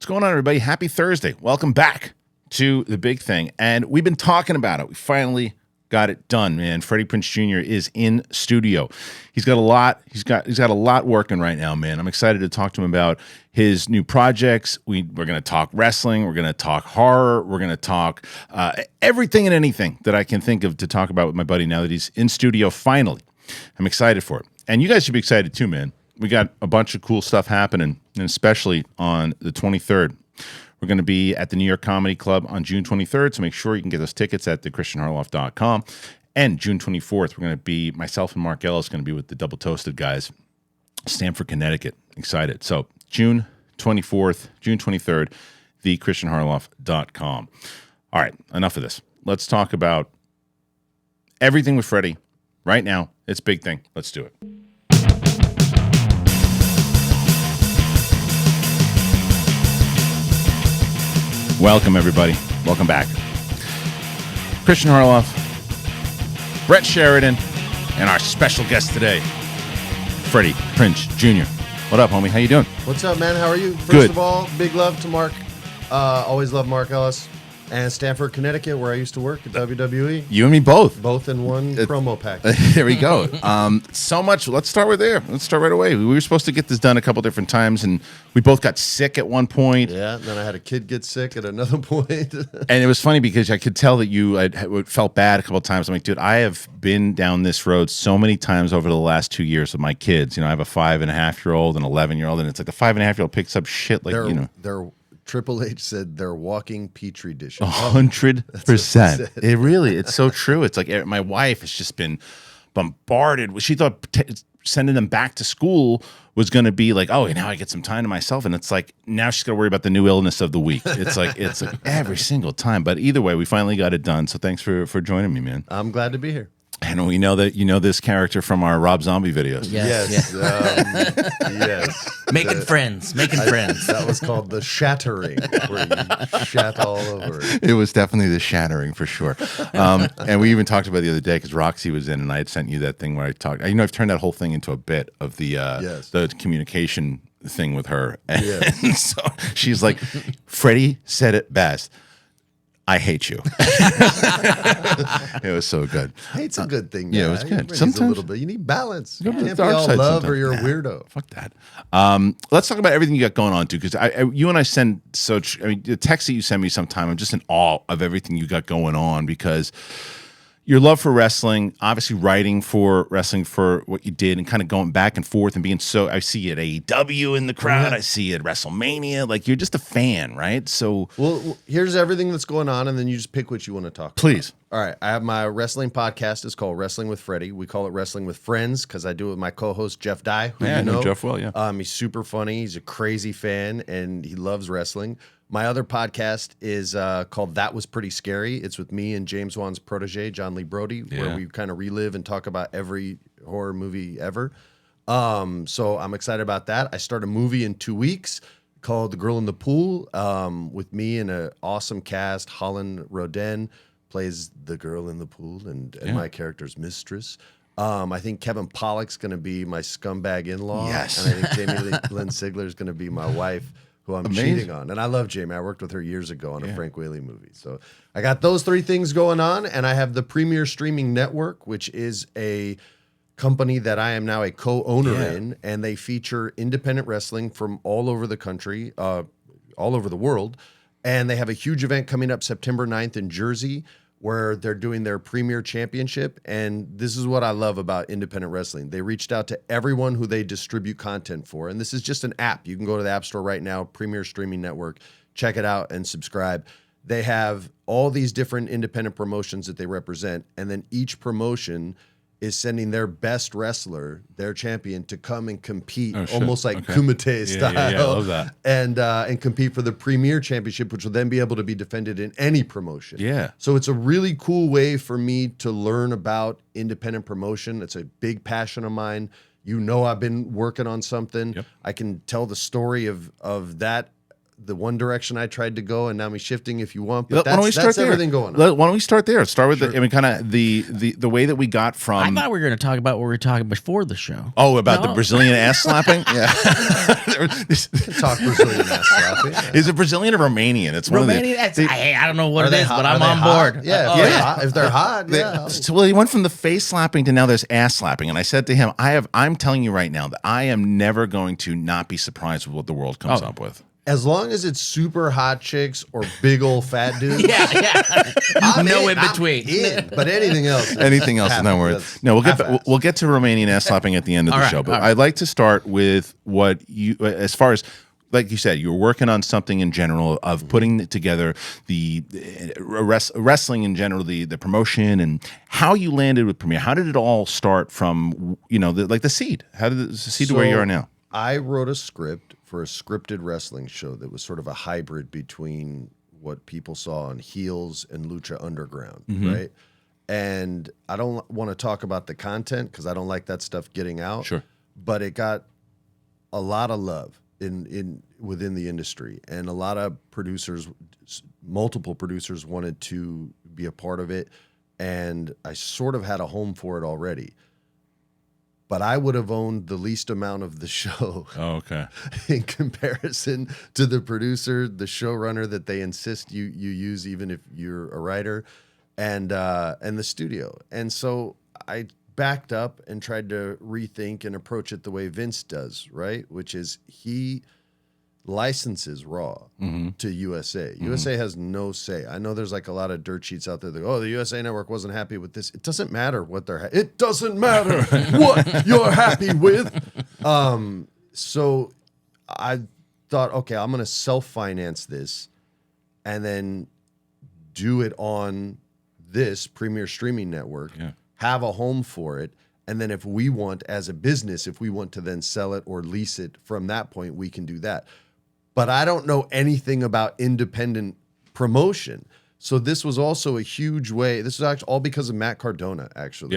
What's going on, everybody? Happy Thursday. Welcome back to The Big Thing. And we've been talking about it. We finally got it done, man. Freddie Prinze Jr. is in studio. He's got a lot. He's got a lot working right now, man. I'm excited to talk to him about his new projects. We're going to talk wrestling. We're going to talk horror. We're going to talk everything and anything that I can think of to talk about with my buddy now that he's in studio finally. I'm excited for it. And you guys should be excited too, man. We got a bunch of cool stuff happening, and especially on the 23rd. We're going to be at the New York Comedy Club on June 23rd, so make sure you can get those tickets at thekristianharloff.com. And June 24th, we're going to be, myself and Mark Ellis, going to be with the Double Toasted guys, Stamford, Connecticut. Excited. So June 24th, June 23rd, thekristianharloff.com. All right, enough of this. Let's talk about everything with Freddie right now. It's Big Thing. Let's do it. Welcome, everybody. Welcome back. Kristian Harloff, Brett Sheridan, and our special guest today, Freddie Prinze Jr. What up, homie? How you doing? What's up, man? How are you? Good. First of all, big love to Mark. Always love Mark Ellis. And Stamford, Connecticut, where I used to work at WWE. You and me both. Both in one promo package. There we go. So much. Let's start with there. Let's start right away. We were supposed to get this done a couple different times, and we both got sick at one point. Yeah, and then I had a kid get sick at another point. And it was funny because I could tell that you had felt bad a couple of times. I'm like, dude, I have been down this road so many times over the last 2 years with my kids. You know, I have a 5.5-year-old and 11-year-old, and it's like the 5.5-year-old picks up shit like, They're Triple H said they're walking petri dishes. 100%. It's so true. It's like my wife has just been bombarded. She thought sending them back to school was going to be like, oh, now I get some time to myself. And it's like, now she's got to worry about the new illness of the week. It's like every single time. But either way, we finally got it done. So thanks for joining me, man. I'm glad to be here. And we know that you know this character from our Rob Zombie videos. Yes. Yes. Making friends. That was called The Shattering, where you shat all over it. It was definitely The Shattering for sure. And we even talked about it the other day because Roxy was in, and I had sent you that thing where I talked. You know, I've turned that whole thing into a bit of the communication thing with her. And so she's like, Freddie said it best. I hate you. It was so good. Hate's a good thing. Yeah, it was good. Sometimes a little bit. You need balance. You can't be dark all side love sometimes. or you're a weirdo. Fuck that. Let's talk about everything you got going on too, because you and I send the text that you send me sometime. I'm just in awe of everything you got going on because your love for wrestling, obviously writing for wrestling for what you did and kind of going back and forth and being so, I see you at AEW in the crowd. Yeah. I see you at WrestleMania. Like, you're just a fan, right? So, Well, here's everything that's going on, and then you just pick what you want to talk about. Please. All right. I have my wrestling podcast. It's called Wrestling with Freddie. We call it Wrestling with Friends because I do it with my co-host, Jeff Dye, who Yeah, I you know know. Jeff well, yeah. He's super funny. He's a crazy fan, and he loves wrestling. My other podcast is called That Was Pretty Scary. It's with me and James Wan's protege, John Lee Brody, where we kind of relive and talk about every horror movie ever. So I'm excited about that. I start a movie in 2 weeks called The Girl in the Pool with me and an awesome cast. Holland Roden plays the girl in the pool and my character's mistress. I think Kevin Pollak's going to be my scumbag in-law. Yes. And I think Jamie Lynn Sigler is going to be my wife, who I'm cheating on. And I love Jamie. I worked with her years ago on a Frank Whaley movie. So I got those three things going on, and I have the Premier Streaming Network, which is a company that I am now a co-owner in, and they feature independent wrestling from all over the country, all over the world. And they have a huge event coming up September 9th in Jersey, where they're doing their Premier Championship. And this is what I love about independent wrestling. They reached out to everyone who they distribute content for. And this is just an app. You can go to the App Store right now, Premier Streaming Network, check it out and subscribe. They have all these different independent promotions that they represent. And then each promotion is sending their best wrestler, their champion, to come and compete, almost like Kumite style. Yeah, I love that. And compete for the Premier Championship, which will then be able to be defended in any promotion. Yeah. So it's a really cool way for me to learn about independent promotion. It's a big passion of mine. You know, I've been working on something. Yep. I can tell the story of that the one direction I tried to go, and now I'm shifting if you want. But why don't we start that's there? everything going on. Why don't we start there? Start with kind of the way that we got from. I thought we were going to talk about what we were talking before the show. Oh, about the Brazilian ass slapping? Yeah. Talk Brazilian ass slapping. Yeah. Is it Brazilian or Romanian? It's Romanian. I don't know what it is, but I'm on board. Yeah, if they're hot, yeah. Well, he went from the face slapping to now there's ass slapping, and I said to him, I'm telling you right now that I am never going to not be surprised with what the world comes up with. As long as it's super hot chicks or big old fat dudes. No in between. But anything else. Anything else is not worth. No, we'll get to Romanian ass slapping at the end of the show. But I'd like to start with what you, as far as, like you said, you were working on something in general of putting together the wrestling in general, the promotion, and how you landed with Premiere. How did it all start from, the seed? How did the seed to where you are now? I wrote a script for a scripted wrestling show that was sort of a hybrid between what people saw on Heels and Lucha Underground, right? And I don't want to talk about the content because I don't like that stuff getting out. Sure. But it got a lot of love within the industry, and a lot of producers, multiple producers, wanted to be a part of it, and I sort of had a home for it already. But I would have owned the least amount of the show. Oh, okay. In comparison to the producer, the showrunner that they insist you use, even if you're a writer, and the studio. And so I backed up and tried to rethink and approach it the way Vince does, right? Which is he licenses Raw to USA. USA has no say. I know there's like a lot of dirt sheets out there that the USA Network wasn't happy with this. It doesn't matter what it doesn't matter what you're happy with. So I thought, okay, I'm going to self-finance this and then do it on this premier streaming network, have a home for it. And then if we want, as a business, if we want to then sell it or lease it from that point, we can do that. But I don't know anything about independent promotion. So this was also a huge way. This was actually all because of Matt Cardona, actually.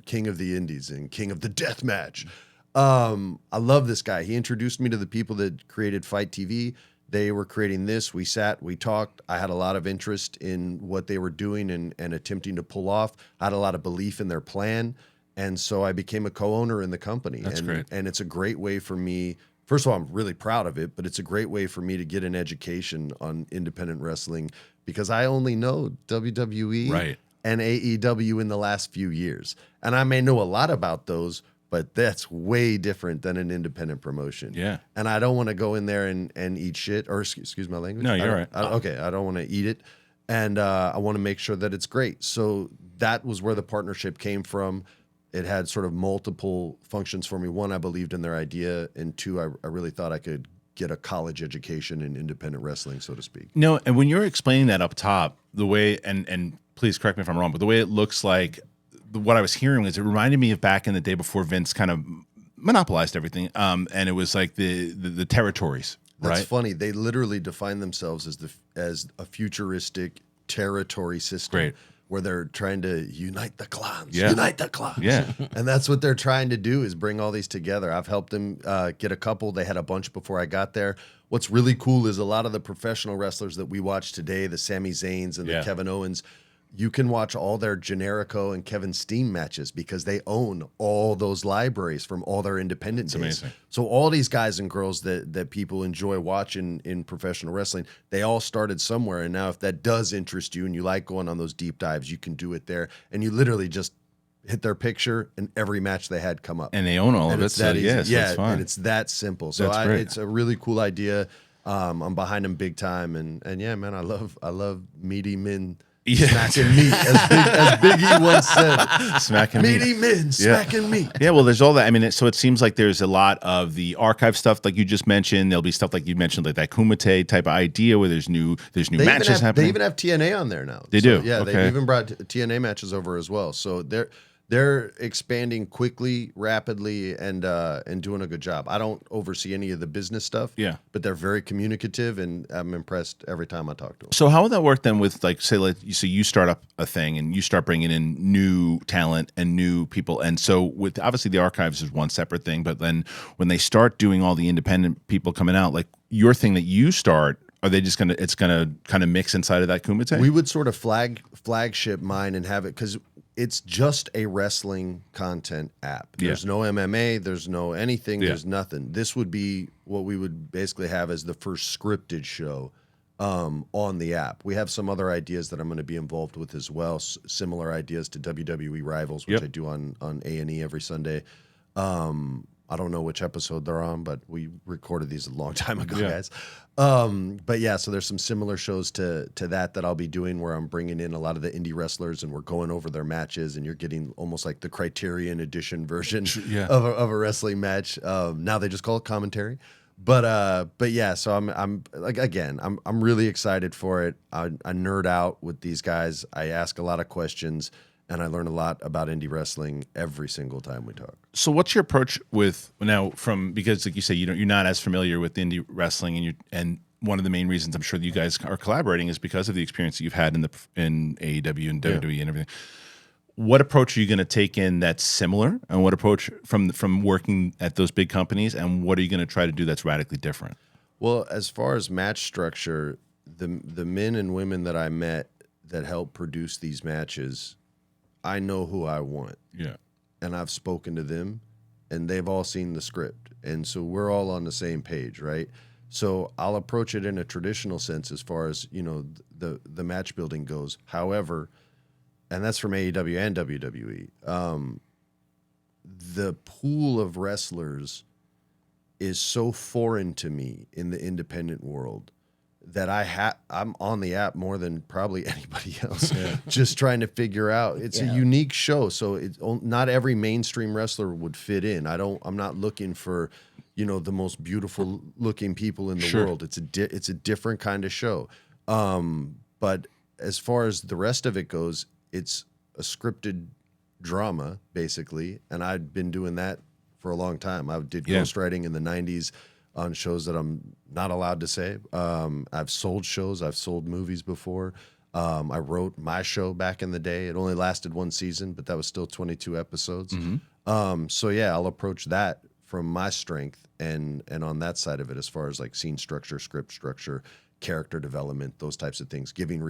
King of the Indies and King of the Death Match. I love this guy. He introduced me to the people that created Fight TV. They were creating this. We sat, we talked. I had a lot of interest in what they were doing and attempting to pull off. I had a lot of belief in their plan. And so I became a co-owner in the company. That's great. And it's a great way for me. First of all, I'm really proud of it, but it's a great way for me to get an education on independent wrestling because I only know WWE and AEW in the last few years. And I may know a lot about those, but that's way different than an independent promotion. Yeah. And I don't want to go in there and eat shit, or excuse my language. No, you're right. I don't want to eat it. And I want to make sure that it's great. So that was where the partnership came from. It had sort of multiple functions for me. One, I believed in their idea. And two, I really thought I could get a college education in independent wrestling, so to speak. No, and when you're explaining that up top, the way, and please correct me if I'm wrong, but the way it looks like, what I was hearing was it reminded me of back in the day before Vince kind of monopolized everything. And it was like the territories, right? That's funny. They literally define themselves as a futuristic territory system. Great. Where they're trying to unite the clans, unite the clans. Yeah. And that's what they're trying to do is bring all these together. I've helped them get a couple. They had a bunch before I got there. What's really cool is a lot of the professional wrestlers that we watch today, the Sami Zayns and the Kevin Owens, you can watch all their Generico and Kevin Steen matches because they own all those libraries from all their independent days. Amazing. So all these guys and girls that people enjoy watching in professional wrestling, they all started somewhere. And now if that does interest you and you like going on those deep dives, you can do it there. And you literally just hit their picture and every match they had come up. And they own all of it. So that's fine. And it's that simple. So it's a really cool idea. I'm behind them big time. And yeah, man, I love meaty men. Smacking meat, as Big E once said. Smacking meaty men, smacking meat. Yeah, well, there's all that. I mean, so it seems like there's a lot of the archive stuff, like you just mentioned. There'll be stuff like you mentioned, like that Kumite type of idea, where there's new matches happening. They even have TNA on there now. They do. Yeah, okay. They even brought TNA matches over as well. So they're expanding quickly, rapidly, and doing a good job. I don't oversee any of the business stuff. Yeah, but they're very communicative, and I'm impressed every time I talk to them. So how would that work then with, like, say, like, so you start up a thing and you start bringing in new talent and new people, and so with obviously the archives is one separate thing, but then when they start doing all the independent people coming out, like, your thing that you start, are they just it's gonna kind of mix inside of that Kumite? We would sort of flagship mine and have it because it's just a wrestling content app. There's no MMA, there's no anything, there's nothing. This would be what we would basically have as the first scripted show on the app. We have some other ideas that I'm going to be involved with as well, similar ideas to WWE Rivals, which I do on A&E every Sunday. I don't know which episode they're on, but we recorded these a long time ago, guys. But yeah, so there's some similar shows to that I'll be doing where I'm bringing in a lot of the indie wrestlers and we're going over their matches and you're getting almost like the Criterion Edition version of a wrestling match. Now they just call it commentary. But yeah, so I'm like, again, I'm really excited for it. I nerd out with these guys. I ask a lot of questions. And I learn a lot about indie wrestling every single time we talk. So, what's your approach with now? Because, like you say, you're not as familiar with indie wrestling, and one of the main reasons I'm sure that you guys are collaborating is because of the experience that you've had in AEW and WWE and everything. What approach are you going to take in that's similar, and what approach from working at those big companies, and what are you going to try to do that's radically different? Well, as far as match structure, the men and women that I met that helped produce these matches, I know who I want. Yeah. And I've spoken to them and they've all seen the script. And so we're all on the same page, right? So I'll approach it in a traditional sense as far as, the match building goes. However, and that's from AEW and WWE, the pool of wrestlers is so foreign to me in the independent world that I'm on the app more than probably anybody else, just trying to figure out. It's a unique show, so not every mainstream wrestler would fit in. I'm not looking for, the most beautiful looking people in the world. It's a different kind of show. But as far as the rest of it goes, it's a scripted drama basically, and I've been doing that for a long time. I did ghostwriting in the 90s. On shows that I'm not allowed to say. I've sold shows. I've sold movies before. I wrote my show back in the day. It only lasted one season, but that was still 22 episodes. So yeah, I'll approach that from my strength and on that side of it as far as like scene structure, script structure, character development, those types of things, giving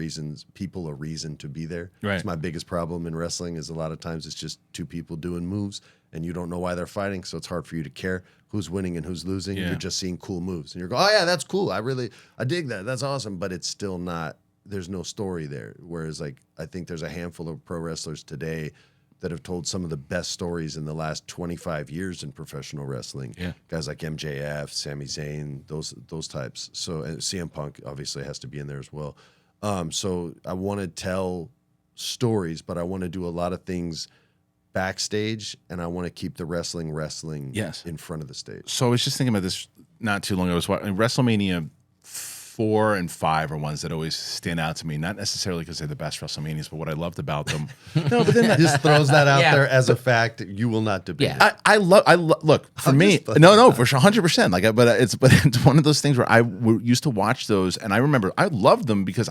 people a reason to be there. Right. It's my biggest problem in wrestling is a lot of times it's just two people doing moves and you don't know why they're fighting, so it's hard for you to care who's winning and who's losing. You're just seeing cool moves. And you're going, oh yeah, that's cool. I dig that. That's awesome. But it's still not, there's no story there. Whereas like, I think there's a handful of pro wrestlers today that have told some of the best stories in the last 25 years in professional wrestling. Yeah. Guys like MJF, Sami Zayn, those types. So and CM Punk obviously has to be in there as well. So I want to tell stories, but I want to do a lot of things backstage, and I want to keep the wrestling in front of the stage. So I was just thinking about this not too long ago. I was watching WrestleMania 4 and 5 are ones that always stand out to me, not necessarily because they're the best WrestleManias, but what I loved about them. No, but then that just throws that out there as a fact. You will not debate. Yeah. I look for me. No, for sure, 100%. Like, but it's one of those things where I used to watch those, and I remember I loved them because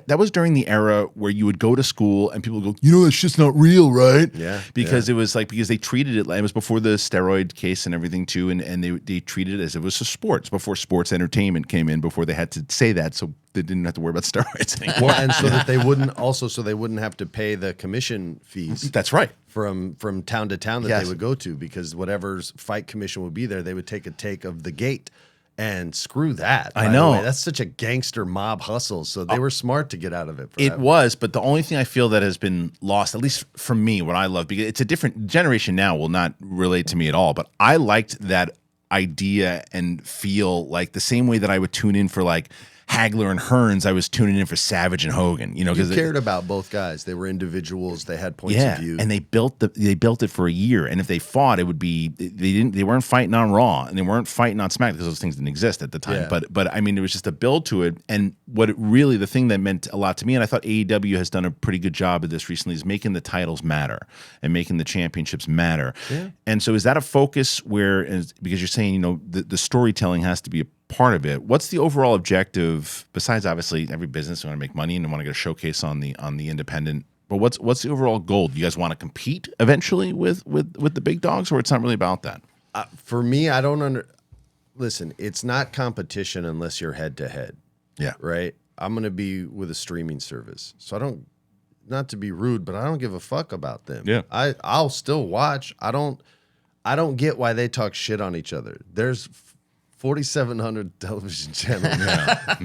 that was during the era where you would go to school and people would go, that's just not real, right? Yeah. Because it was like, because they treated it was before the steroid case and everything too. And they treated it as it was a sports before sports entertainment came in, before they had to say that. So they didn't have to worry about steroids anymore. Well, and so that they wouldn't have to pay the commission fees. That's right. From town to town that they would go to, because whatever's fight commission would be there, they would take a take of the gate. And screw that. I know. That's such a gangster mob hustle. So they were smart to get out of it. It was, but the only thing I feel that has been lost, at least for me, what I love, because it's a different generation now, will not relate to me at all. But I liked that idea and feel like the same way that I would tune in for like Hagler and Hearns, I was tuning in for Savage and Hogan. Because you cared about both guys. They were individuals. They had points of view. And they built it for a year. And if they fought, it would be they weren't fighting on Raw and they weren't fighting on SmackDown because those things didn't exist at the time. Yeah. But I mean, it was just a build to it. And the thing that meant a lot to me, and I thought AEW has done a pretty good job of this recently, is making the titles matter and making the championships matter. Yeah. And so is that a focus because you're saying the storytelling has to be a part of it? What's the overall objective, besides obviously every business want to make money and want to get a showcase on the independent, but what's the overall goal? Do you guys want to compete eventually with the big dogs, or it's not really about that? For me, I don't listen, it's not competition unless you're head to head. Yeah. Right. I'm going to be with a streaming service. So I don't, not to be rude, but I don't give a fuck about them. Yeah. I'll still watch. I don't get why they talk shit on each other. There's 4,700 television channels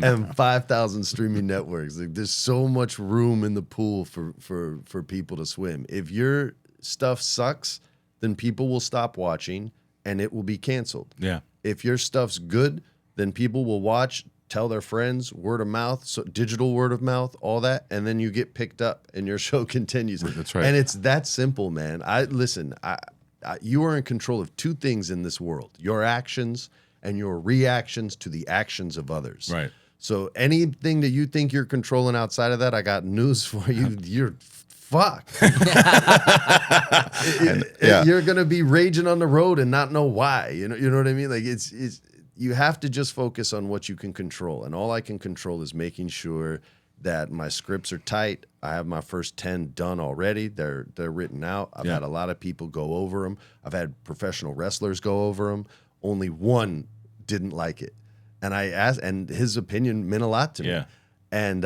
and 5,000 streaming networks. Like, there's so much room in the pool for people to swim. If your stuff sucks, then people will stop watching and it will be canceled. Yeah. If your stuff's good, then people will watch, tell their friends, word of mouth, so digital word of mouth, all that, and then you get picked up and your show continues. That's right. And it's that simple, man. You are in control of two things in this world: your actions and your reactions to the actions of others. Right. So anything that you think you're controlling outside of that, I got news for you. You're fucked. You're gonna be raging on the road and not know why. You know what I mean? Like it's you have to just focus on what you can control. And all I can control is making sure that my scripts are tight. I have my first 10 done already. They're written out. I've had a lot of people go over them. I've had professional wrestlers go over them. Only one didn't like it. And I asked, and his opinion meant a lot to me. Yeah. And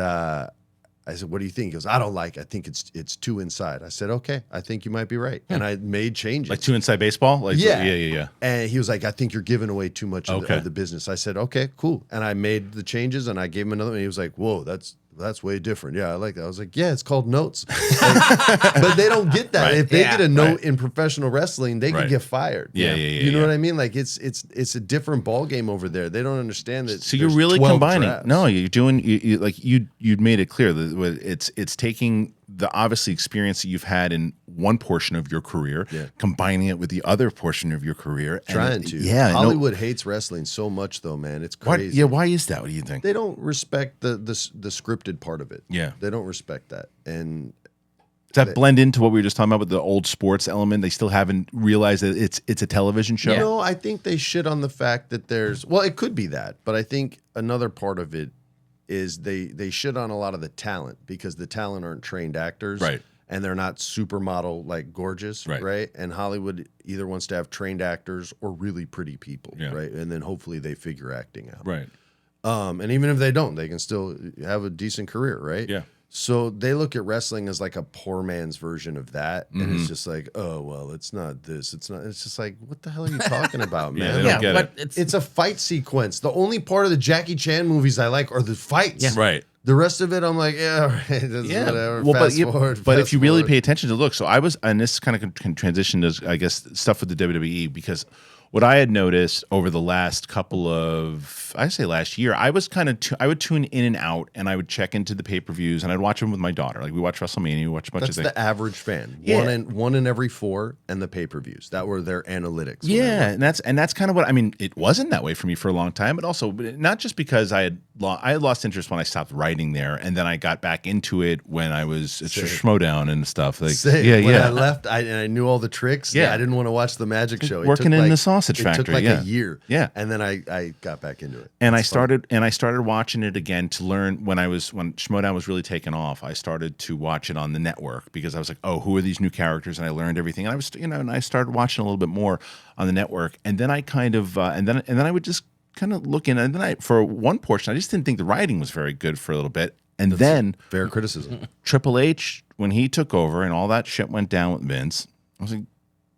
I said, what do you think? He goes, I don't like it. I think it's too inside. I said, okay, I think you might be right. And I made changes. Like too inside baseball? Like, yeah. And he was like, I think you're giving away too much of the business. I said, okay, cool. And I made the changes and I gave him another one. And he was like, whoa, that's way different. Yeah, I like that. I was like, yeah, it's called notes. But they don't get that. Right. If they get a note in professional wrestling, they can get fired. Yeah. You know what I mean? Like it's a different ball game over there. They don't understand that. So you're really 12 combining. drafts. No, you're doing you'd made it clear that it's taking the obviously experience that you've had in one portion of your career, combining it with the other portion of your career. Trying to. Yeah. Hollywood hates wrestling so much though, man. It's crazy. Why is that? What do you think? They don't respect the scripted part of it. Yeah. They don't respect that. And does that blend into what we were just talking about with the old sports element? They still haven't realized that it's a television show? No, I think they shit on the fact that it could be that, but I think another part of it is they shit on a lot of the talent because the talent aren't trained actors. Right. And they're not supermodel like gorgeous, right? And Hollywood either wants to have trained actors or really pretty people, right? And then hopefully they figure acting out. Right. And even if they don't, they can still have a decent career, right? Yeah. So they look at wrestling as like a poor man's version of that. And it's just like, oh, well, it's not this. It's not. It's just like, what the hell are you talking about, man? They don't get it. It's a fight sequence. The only part of the Jackie Chan movies I like are the fights. Yeah. Right. The rest of it, I'm like, yeah, right, whatever. Well, fast forward, but fast if you really forward. pay attention to look, so I was, and this kind of can transition to, I guess, stuff with the WWE, because what I had noticed over the last couple of, I say last year, I was kind of, I would tune in and out, and I would check into the pay-per-views, and I'd watch them with my daughter. Like we watch WrestleMania, we watch a bunch That's of things. the average fan. Yeah. One in every 4, and the pay-per-views. That were their analytics. Yeah, and that's kind of what I mean. It wasn't that way for me for a long time, but also not just because I had lost interest when I stopped writing there, and then I got back into it when I was at Schmodown and stuff. Like, When I left, I knew all the tricks. Yeah. I didn't want to watch the magic show. Working in the sausage factory. It took like a year. Yeah, and then I got back into it. And I started watching it again to learn when Schmodown was really taking off. I started to watch it on the network because I was like, oh, who are these new characters? And I learned everything. And I was, and I started watching a little bit more on the network. And then I kind of, and then I would just kind of look in. And then for one portion, I just didn't think the writing was very good for a little bit. And then fair criticism. Triple H, when he took over and all that shit went down with Vince, I was like,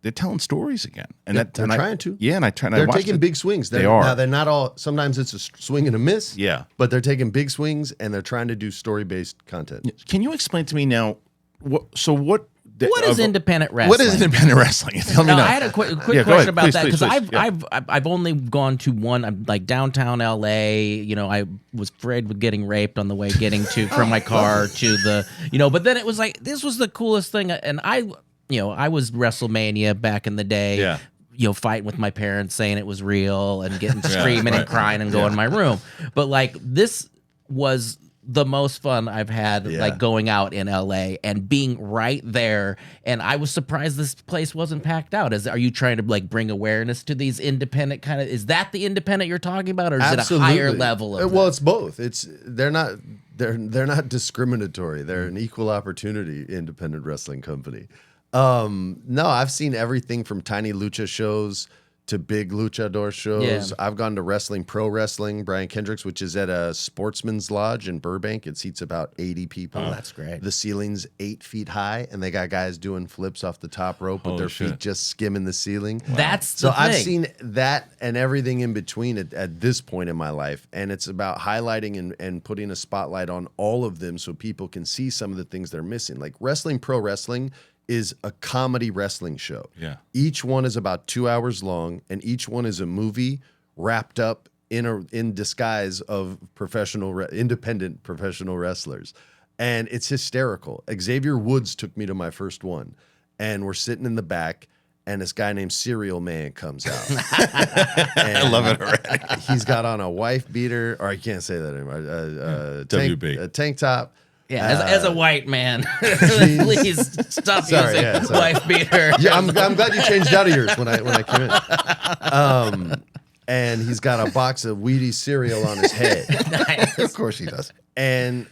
they're telling stories again, and they're trying to. Yeah, and They're taking big swings. They are. Now they're not all. Sometimes it's a swing and a miss. Yeah, but they're taking big swings and they're trying to do story-based content. Can you explain to me now? What is independent wrestling? What is independent wrestling? Tell me now. I had a quick question about that because please. I've only gone to one, like downtown LA. I was afraid with getting raped on the way getting from my car to the But then it was like this was the coolest thing, and I was WrestleMania back in the day. Yeah. Fighting with my parents, saying it was real, and getting screaming and crying and going in my room. But like this was the most fun I've had, like going out in LA and being right there. And I was surprised this place wasn't packed out. Are you trying to like bring awareness to these independent kind of? Is that the independent you're talking about, or is it a higher level of? Well, it's both. They're not discriminatory. They're an equal opportunity independent wrestling company. No, I've seen everything from tiny lucha shows to big luchador shows. Yeah. I've gone to pro wrestling, Brian Kendricks, which is at a Sportsman's Lodge in Burbank. It seats about 80 people. Oh, that's great. The ceiling's 8 feet high, and they got guys doing flips off the top rope with their feet just skimming the ceiling. Wow. That's so the thing. I've seen that and everything in between at this point in my life, and it's about highlighting and putting a spotlight on all of them so people can see some of the things they're missing. Like pro wrestling is a comedy wrestling show. Yeah. Each one is about 2 hours long, and each one is a movie wrapped up in disguise of independent professional wrestlers. And it's hysterical. Xavier Woods took me to my first one, and we're sitting in the back, and this guy named Cereal Man comes out. I love it already. He's got on a wife beater, or I can't say that anymore. A tank top. Yeah, as a white man, please stop using wife beater. Yeah, I'm glad you changed out of yours when I came in. And he's got a box of Wheaties cereal on his head. Nice. Of course he does. And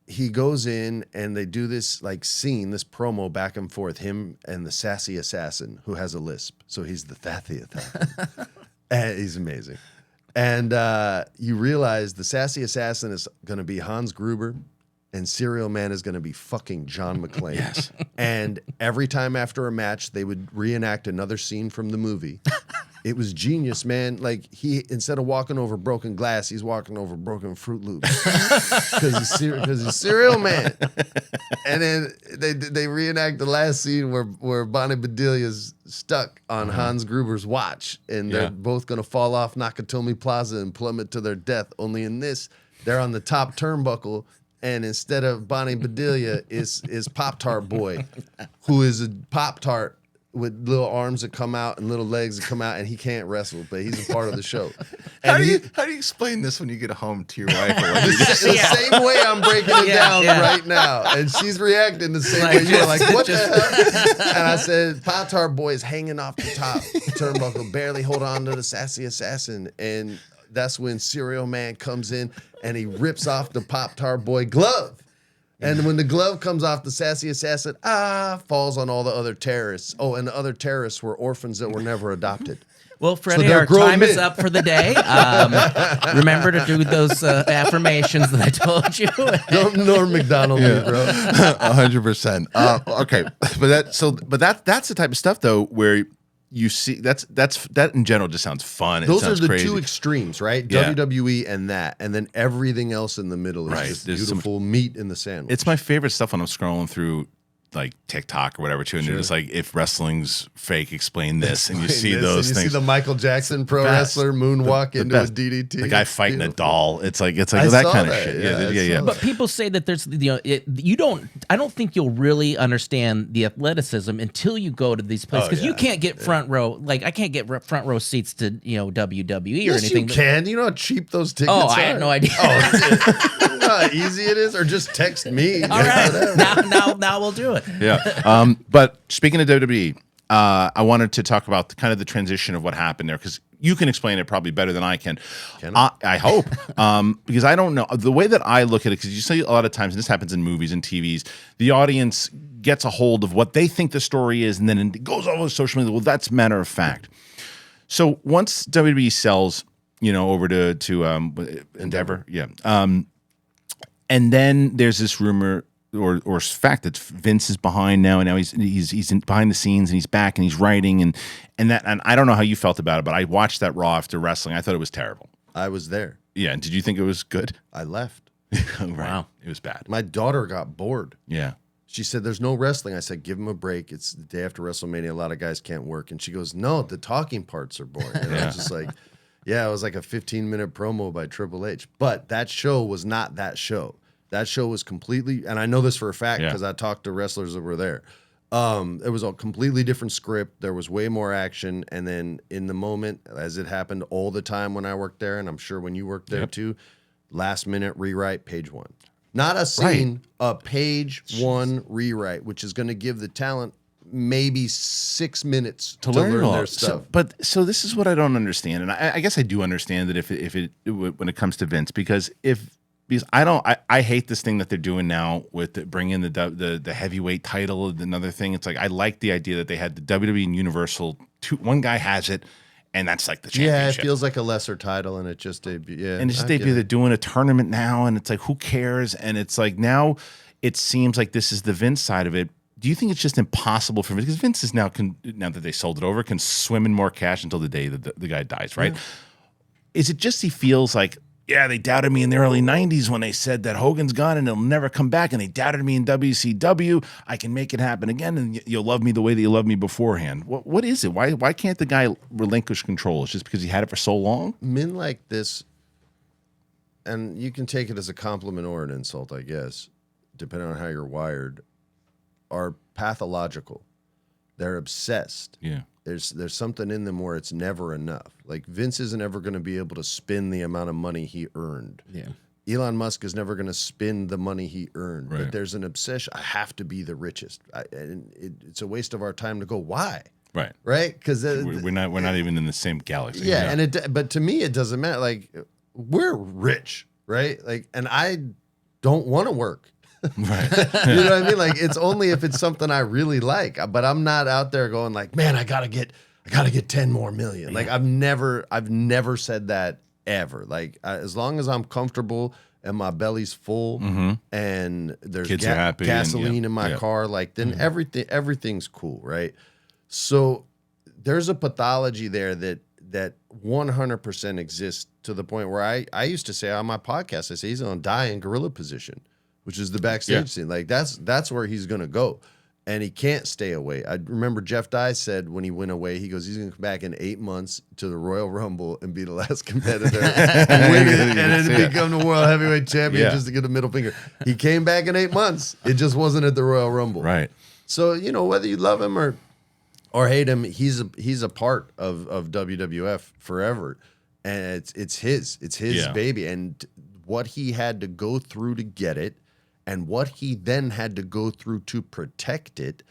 he goes in and they do this scene, this promo back and forth, him and the sassy assassin who has a lisp. So he's the Thathy assassin. And he's amazing. And you realize the sassy assassin is going to be Hans Gruber. And Cereal Man is going to be fucking John McClane. Yes. And every time after a match, they would reenact another scene from the movie. It was genius, man. Like, he, instead of walking over broken glass, he's walking over broken Fruit Loops. Because he's Cereal Man. And then they reenact the last scene where Bonnie Bedelia's stuck on Hans Gruber's watch. And they're both going to fall off Nakatomi Plaza and plummet to their death. Only in this, they're on the top turnbuckle. And instead of Bonnie Bedelia is Pop-Tart Boy, who is a Pop-Tart with little arms that come out and little legs that come out, and he can't wrestle, but he's a part of the show. How do you explain this when you get home to your wife? The same way I'm breaking it down right now, and she's reacting the same way. You're like, what the hell? And I said, Pop-Tart Boy is hanging off the top turnbuckle, barely hold on to the sassy assassin, and that's when Cereal Man comes in and he rips off the Pop-Tart Boy glove. And when the glove comes off, the sassy assassin, falls on all the other terrorists. Oh, and the other terrorists were orphans that were never adopted. Well, Freddie, our time is up for the day. Remember to do those affirmations that I told you. Don't Norm McDonald me, bro. 100%. Okay, but that's the type of stuff though where you see that in general just sounds fun. Those sounds are the crazy. two extremes, right? Yeah. WWE and that, and then everything else in the middle is just There's beautiful meat in the sandwich. It's my favorite stuff when I'm scrolling through like TikTok or whatever too, and you're just like, if wrestling's fake, explain this, and you see those things. You see the Michael Jackson pro wrestler moonwalk into a DDT. The guy fighting a doll. It's like that kind of shit. Yeah. But people say that there's I don't think you'll really understand the athleticism until you go to these places, because you can't get front row. Like, I can't get front row seats to WWE or anything. You can. You know how cheap those tickets are? I had no idea. You know how easy it is? Or just text me. All right, now we'll do it. Yeah. But speaking of WWE, I wanted to talk about the transition of what happened there, because you can explain it probably better than I can. I hope. Because I don't know. The way that I look at it, because you see a lot of times, and this happens in movies and TVs, the audience gets a hold of what they think the story is, and then it goes all over social media. Well, that's matter of fact. So once WWE sells, over to Endeavor, and then there's this rumor or fact that Vince is behind now, and now he's behind the scenes, and he's back, and he's writing, and I don't know how you felt about it, but I watched that Raw after wrestling. I thought it was terrible. I was there. Yeah, and did you think it was good? I left. Right. Wow, it was bad. My daughter got bored. Yeah. She said, "There's no wrestling." I said, "Give him a break. It's the day after WrestleMania. A lot of guys can't work." And she goes, "No, the talking parts are boring." And I was just like, yeah, it was like a 15-minute promo by Triple H. But that show was not that show. That show was completely, and I know this for a fact because I talked to wrestlers that were there. It was a completely different script. There was way more action. And then in the moment, as it happened all the time when I worked there, and I'm sure when you worked there too, last minute rewrite, page one. Not a scene, a page one rewrite, which is going to give the talent maybe 6 minutes to learn their stuff. So this is what I don't understand. And I guess I do understand that when it comes to Vince, because I hate this thing that they're doing now with bringing the heavyweight title. Another thing, it's like, I like the idea that they had the WWE and Universal. One guy has it, and that's like the Yeah, championship. it feels like a lesser title, and it just debuted. Yeah, And it's just they're doing a tournament now, and it's like, who cares? And it's like now it seems like this is the Vince side of it. Do you think it's just impossible for Vince? Because Vince is now that they sold it over, can swim in more cash until the day that the guy dies, right? Yeah. Is it just he feels like, yeah, they doubted me in the early 90s when they said that Hogan's gone and he'll never come back, and they doubted me in WCW. I can make it happen again, and you'll love me the way that you loved me beforehand. What is it? Why can't the guy relinquish control? It's just because he had it for so long? Men like this, and you can take it as a compliment or an insult, I guess, depending on how you're wired, are pathological. They're obsessed. Yeah. There's something in them where it's never enough. Like Vince isn't ever going to be able to spend the amount of money he earned. Yeah. Elon Musk is never going to spend the money he earned. Right. But there's an obsession. I have to be the richest. It's a waste of our time to go, why? Right. Right? Because we're not even in the same galaxy. Yeah, and but to me it doesn't matter. Like we're rich, right? Like, and I don't want to work. Right. You know what I mean? Like it's only if it's something I really like. But I'm not out there going like, man, I gotta get 10 more million. Yeah. Like I've never said that ever. Like as long as I'm comfortable and my belly's full and there's kids are happy gasoline in my car, like then everything's cool, right? So there's a pathology there that 100% exists to the point where I used to say on my podcast, I say he's gonna die in gorilla position, which is the backstage scene. Like that's where he's gonna go, and he can't stay away. I remember Jeff Dye said when he went away, he goes, he's gonna come back in 8 months to the Royal Rumble and be the last competitor, and then become the World Heavyweight Champion just to get a middle finger. He came back in 8 months. It just wasn't at the Royal Rumble. Right. So whether you love him or hate him, he's a part of WWF forever, and it's his baby, and what he had to go through to get it. And what he then had to go through to protect it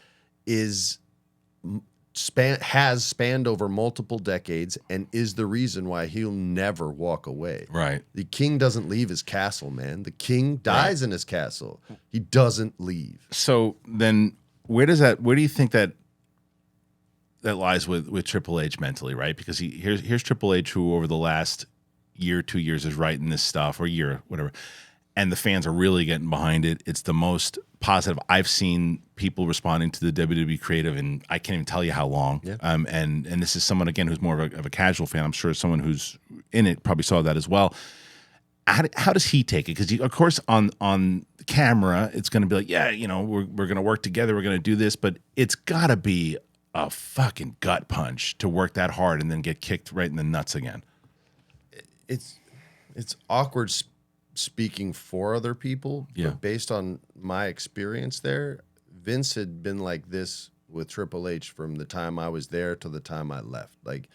has spanned over multiple decades and is the reason why he'll never walk away. Right. The king doesn't leave his castle, man. The king dies in his castle. He doesn't leave. So then where do you think that lies with Triple H mentally, right? Because here's Triple H, who over the last year, 2 years is writing this stuff, or year, whatever. And the fans are really getting behind it. It's the most positive I've seen people responding to the WWE creative, and I can't even tell you how long. Yeah. And this is someone, again, who's more of a casual fan. I'm sure someone who's in it probably saw that as well. How does he take it? Because of course on camera, it's going to be like, yeah, we're going to work together. We're going to do this, but it's got to be a fucking gut punch to work that hard and then get kicked right in the nuts again. It's awkward speaking for other people, but based on my experience there, Vince had been like this with Triple H from the time I was there to the time I left. Like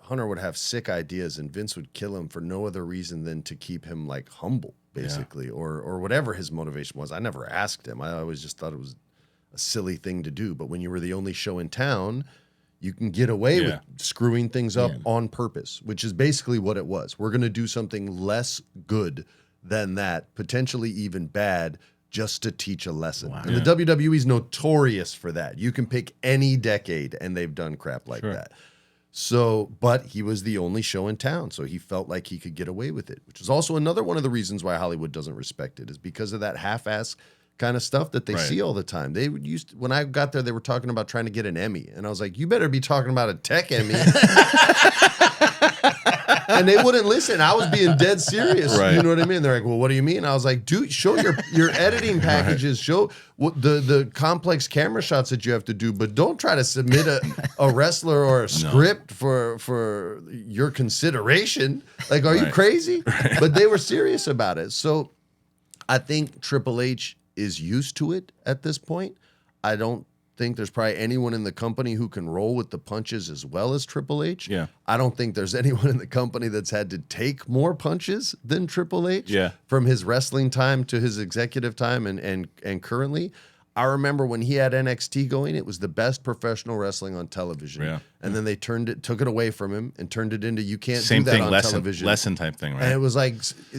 Hunter would have sick ideas and Vince would kill him for no other reason than to keep him like humble, basically, or whatever his motivation was. I never asked him. I always just thought it was a silly thing to do. But when you were the only show in town, you can get away with screwing things up on purpose, which is basically what it was. We're going to do something less good than that, potentially even bad, just to teach a lesson. Wow. And the WWE is notorious for that. You can pick any decade, and they've done crap like that. So, but he was the only show in town, so he felt like he could get away with it, which is also another one of the reasons why Hollywood doesn't respect it, is because of that half-ass kind of stuff that they see all the time. They when I got there, they were talking about trying to get an Emmy, and I was like, "You better be talking about a tech Emmy." And they wouldn't listen. I was being dead serious. Right. You know what I mean? They're like, "Well, what do you mean?" I was like, "Dude, show your editing packages. Show what the complex camera shots that you have to do, but don't try to submit a wrestler or a script for your consideration. Like, are you crazy?" But they were serious about it. So I think Triple H is used to it at this point. I don't think there's probably anyone in the company who can roll with the punches as well as Triple H. Yeah. I don't think there's anyone in the company that's had to take more punches than Triple H from his wrestling time to his executive time and currently. I remember when he had NXT going, it was the best professional wrestling on television. Yeah. And then they took it away from him and turned it into you can't Same do that thing, on television. lesson type thing, right? And it was like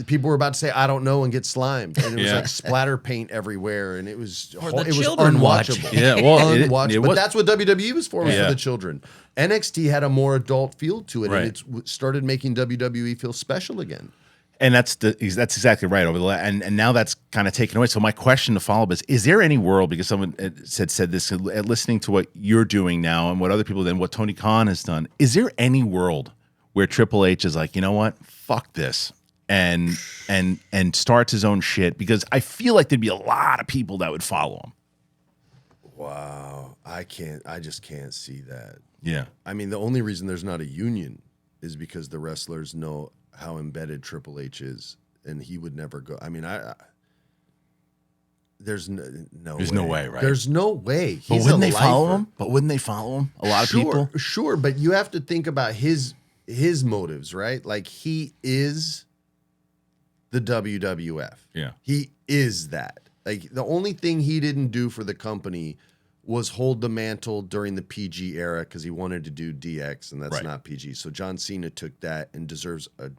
people were about to say I don't know and get slimed, and it was like splatter paint everywhere, and it was unwatchable. Yeah, well, unwatchable. But that's what WWE was for the children. NXT had a more adult feel to it, and it started making WWE feel special again. And that's exactly right. And now that's kind of taken away. So my question to follow up is there any world, because someone said this, listening to what you're doing now and what other people did and what Tony Khan has done, is there any world where Triple H is like, you know what, fuck this, and starts his own shit? Because I feel like there'd be a lot of people that would follow him. Wow, I just can't see that. Yeah, I mean, the only reason there's not a union is because the wrestlers know how embedded Triple H is, and he would never go. I mean, there's no way, right? There's no way. But wouldn't they follow him? A lot of people? Sure, but you have to think about his motives, right? Like, he is the WWF. Yeah. He is that. Like, the only thing he didn't do for the company was hold the mantle during the PG era because he wanted to do DX, and that's not PG. So John Cena took that and deserves a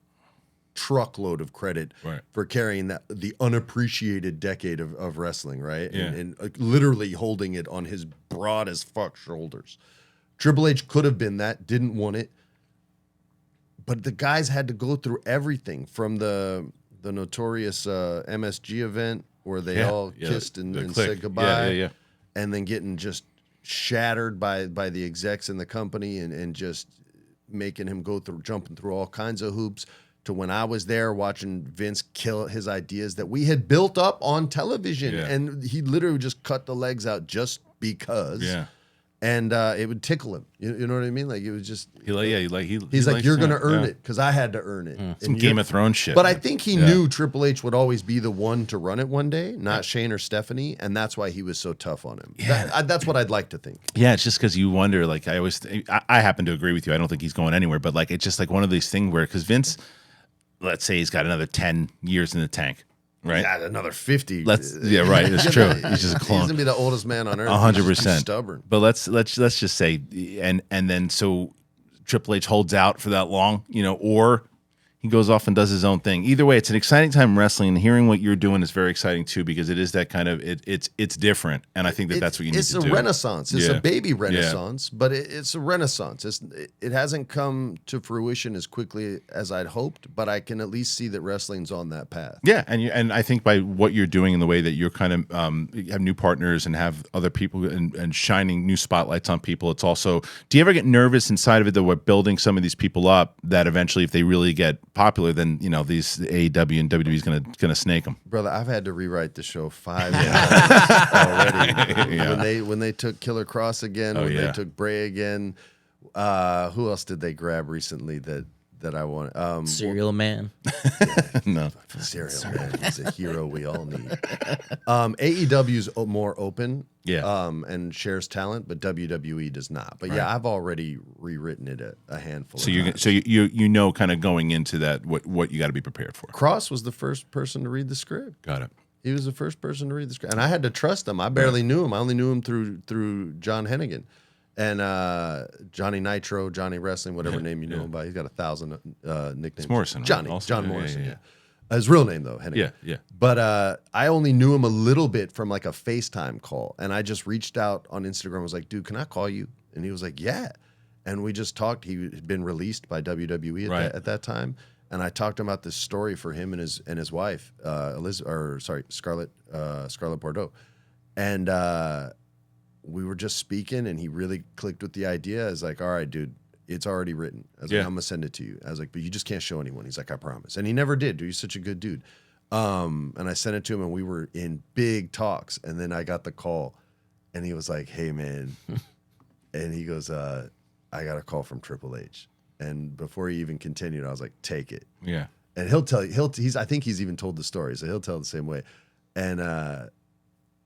truckload of credit for carrying the unappreciated decade of wrestling, right? Yeah. And literally holding it on his broad as fuck shoulders. Triple H could have been that, didn't want it. But the guys had to go through everything from the notorious MSG event where they all kissed and said goodbye. Yeah. And then getting just shattered by the execs in the company and just making him jumping through all kinds of hoops, to when I was there watching Vince kill his ideas that we had built up on television. Yeah. And he literally just cut the legs out just because. Yeah. And it would tickle him. You know what I mean? Like, it was just... He's like, you're going to earn it because I had to earn it. Some Game of Thrones shit. But I think he knew Triple H would always be the one to run it one day, not Shane or Stephanie, and that's why he was so tough on him. Yeah. That's what I'd like to think. Yeah, it's just because you wonder, like, I happen to agree with you. I don't think he's going anywhere, but, like, it's just like one of these things where, because Vince, let's say he's got another 10 years in the tank. Right, another 50. Right. It's true. He's just a clone. He's gonna be the oldest man on earth. 100%. Stubborn. But let's just say, and then so Triple H holds out for that long, or he goes off and does his own thing. Either way, it's an exciting time in wrestling, and hearing what you're doing is very exciting too, because it is that kind of it's different, and I think that's what you need to do. It's a renaissance. It's a baby renaissance, but it's a renaissance. It hasn't come to fruition as quickly as I'd hoped, but I can at least see that wrestling's on that path. Yeah, and I think by what you're doing and the way that you're kind of you have new partners and have other people and shining new spotlights on people, it's also. Do you ever get nervous inside of it that we're building some of these people up that eventually, if they really get popular, then these AEW and WWE is gonna snake them. Brother, I've had to rewrite the show 5 times already. When they took Killer Cross again, they took Bray again. Who else did they grab recently that I want? Serial Man. No, Serial Man. He's a hero we all need. AEW's more open, and shares talent, but WWE does not. But I've already rewritten it a handful. So of times. So you know, kind of going into that, what you got to be prepared for. Cross was the first person to read the script. Got it. He was the first person to read the script, and I had to trust him. I barely knew him. I only knew him through John Hennigan. And Johnny Nitro, Johnny Wrestling, whatever name you know him by. He's got 1,000 nicknames. It's Morrison. John Also, Morrison, yeah. His real name, though, Hennigan. Yeah. But I only knew him a little bit from like a FaceTime call. And I just reached out on Instagram. I was like, dude, can I call you? And he was like, yeah. And we just talked. He had been released by WWE at that time. And I talked to him about this story for him and his wife, Scarlett Bordeaux. And we were just speaking, and he really clicked with the idea. I was like, all right, dude, it's already written. I was like, I'm going to send it to you. I was like, but you just can't show anyone. He's like, I promise. And he never did, dude. He's such a good dude. And I sent it to him, and we were in big talks. And then I got the call, and he was like, hey, man. And he goes, I got a call from Triple H. And before he even continued, I was like, take it. Yeah. And he'll tell you, I think he's even told the story, so he'll tell it the same way. And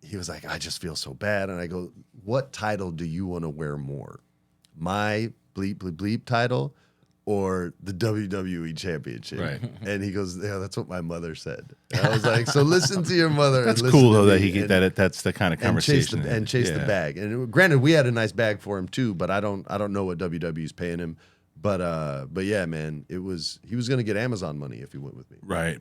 he was like, I just feel so bad. And I go, what title do you want to wear more? My bleep, bleep, bleep title or the WWE Championship. Right. And he goes, yeah, that's what my mother said. And I was like, so listen to your mother. That's and cool listen though to that me he get that. That's the kind of conversation and chase the bag. And granted, we had a nice bag for him too, but I don't know what WWE's paying him. But yeah, man, he was gonna get Amazon money if he went with me. Right.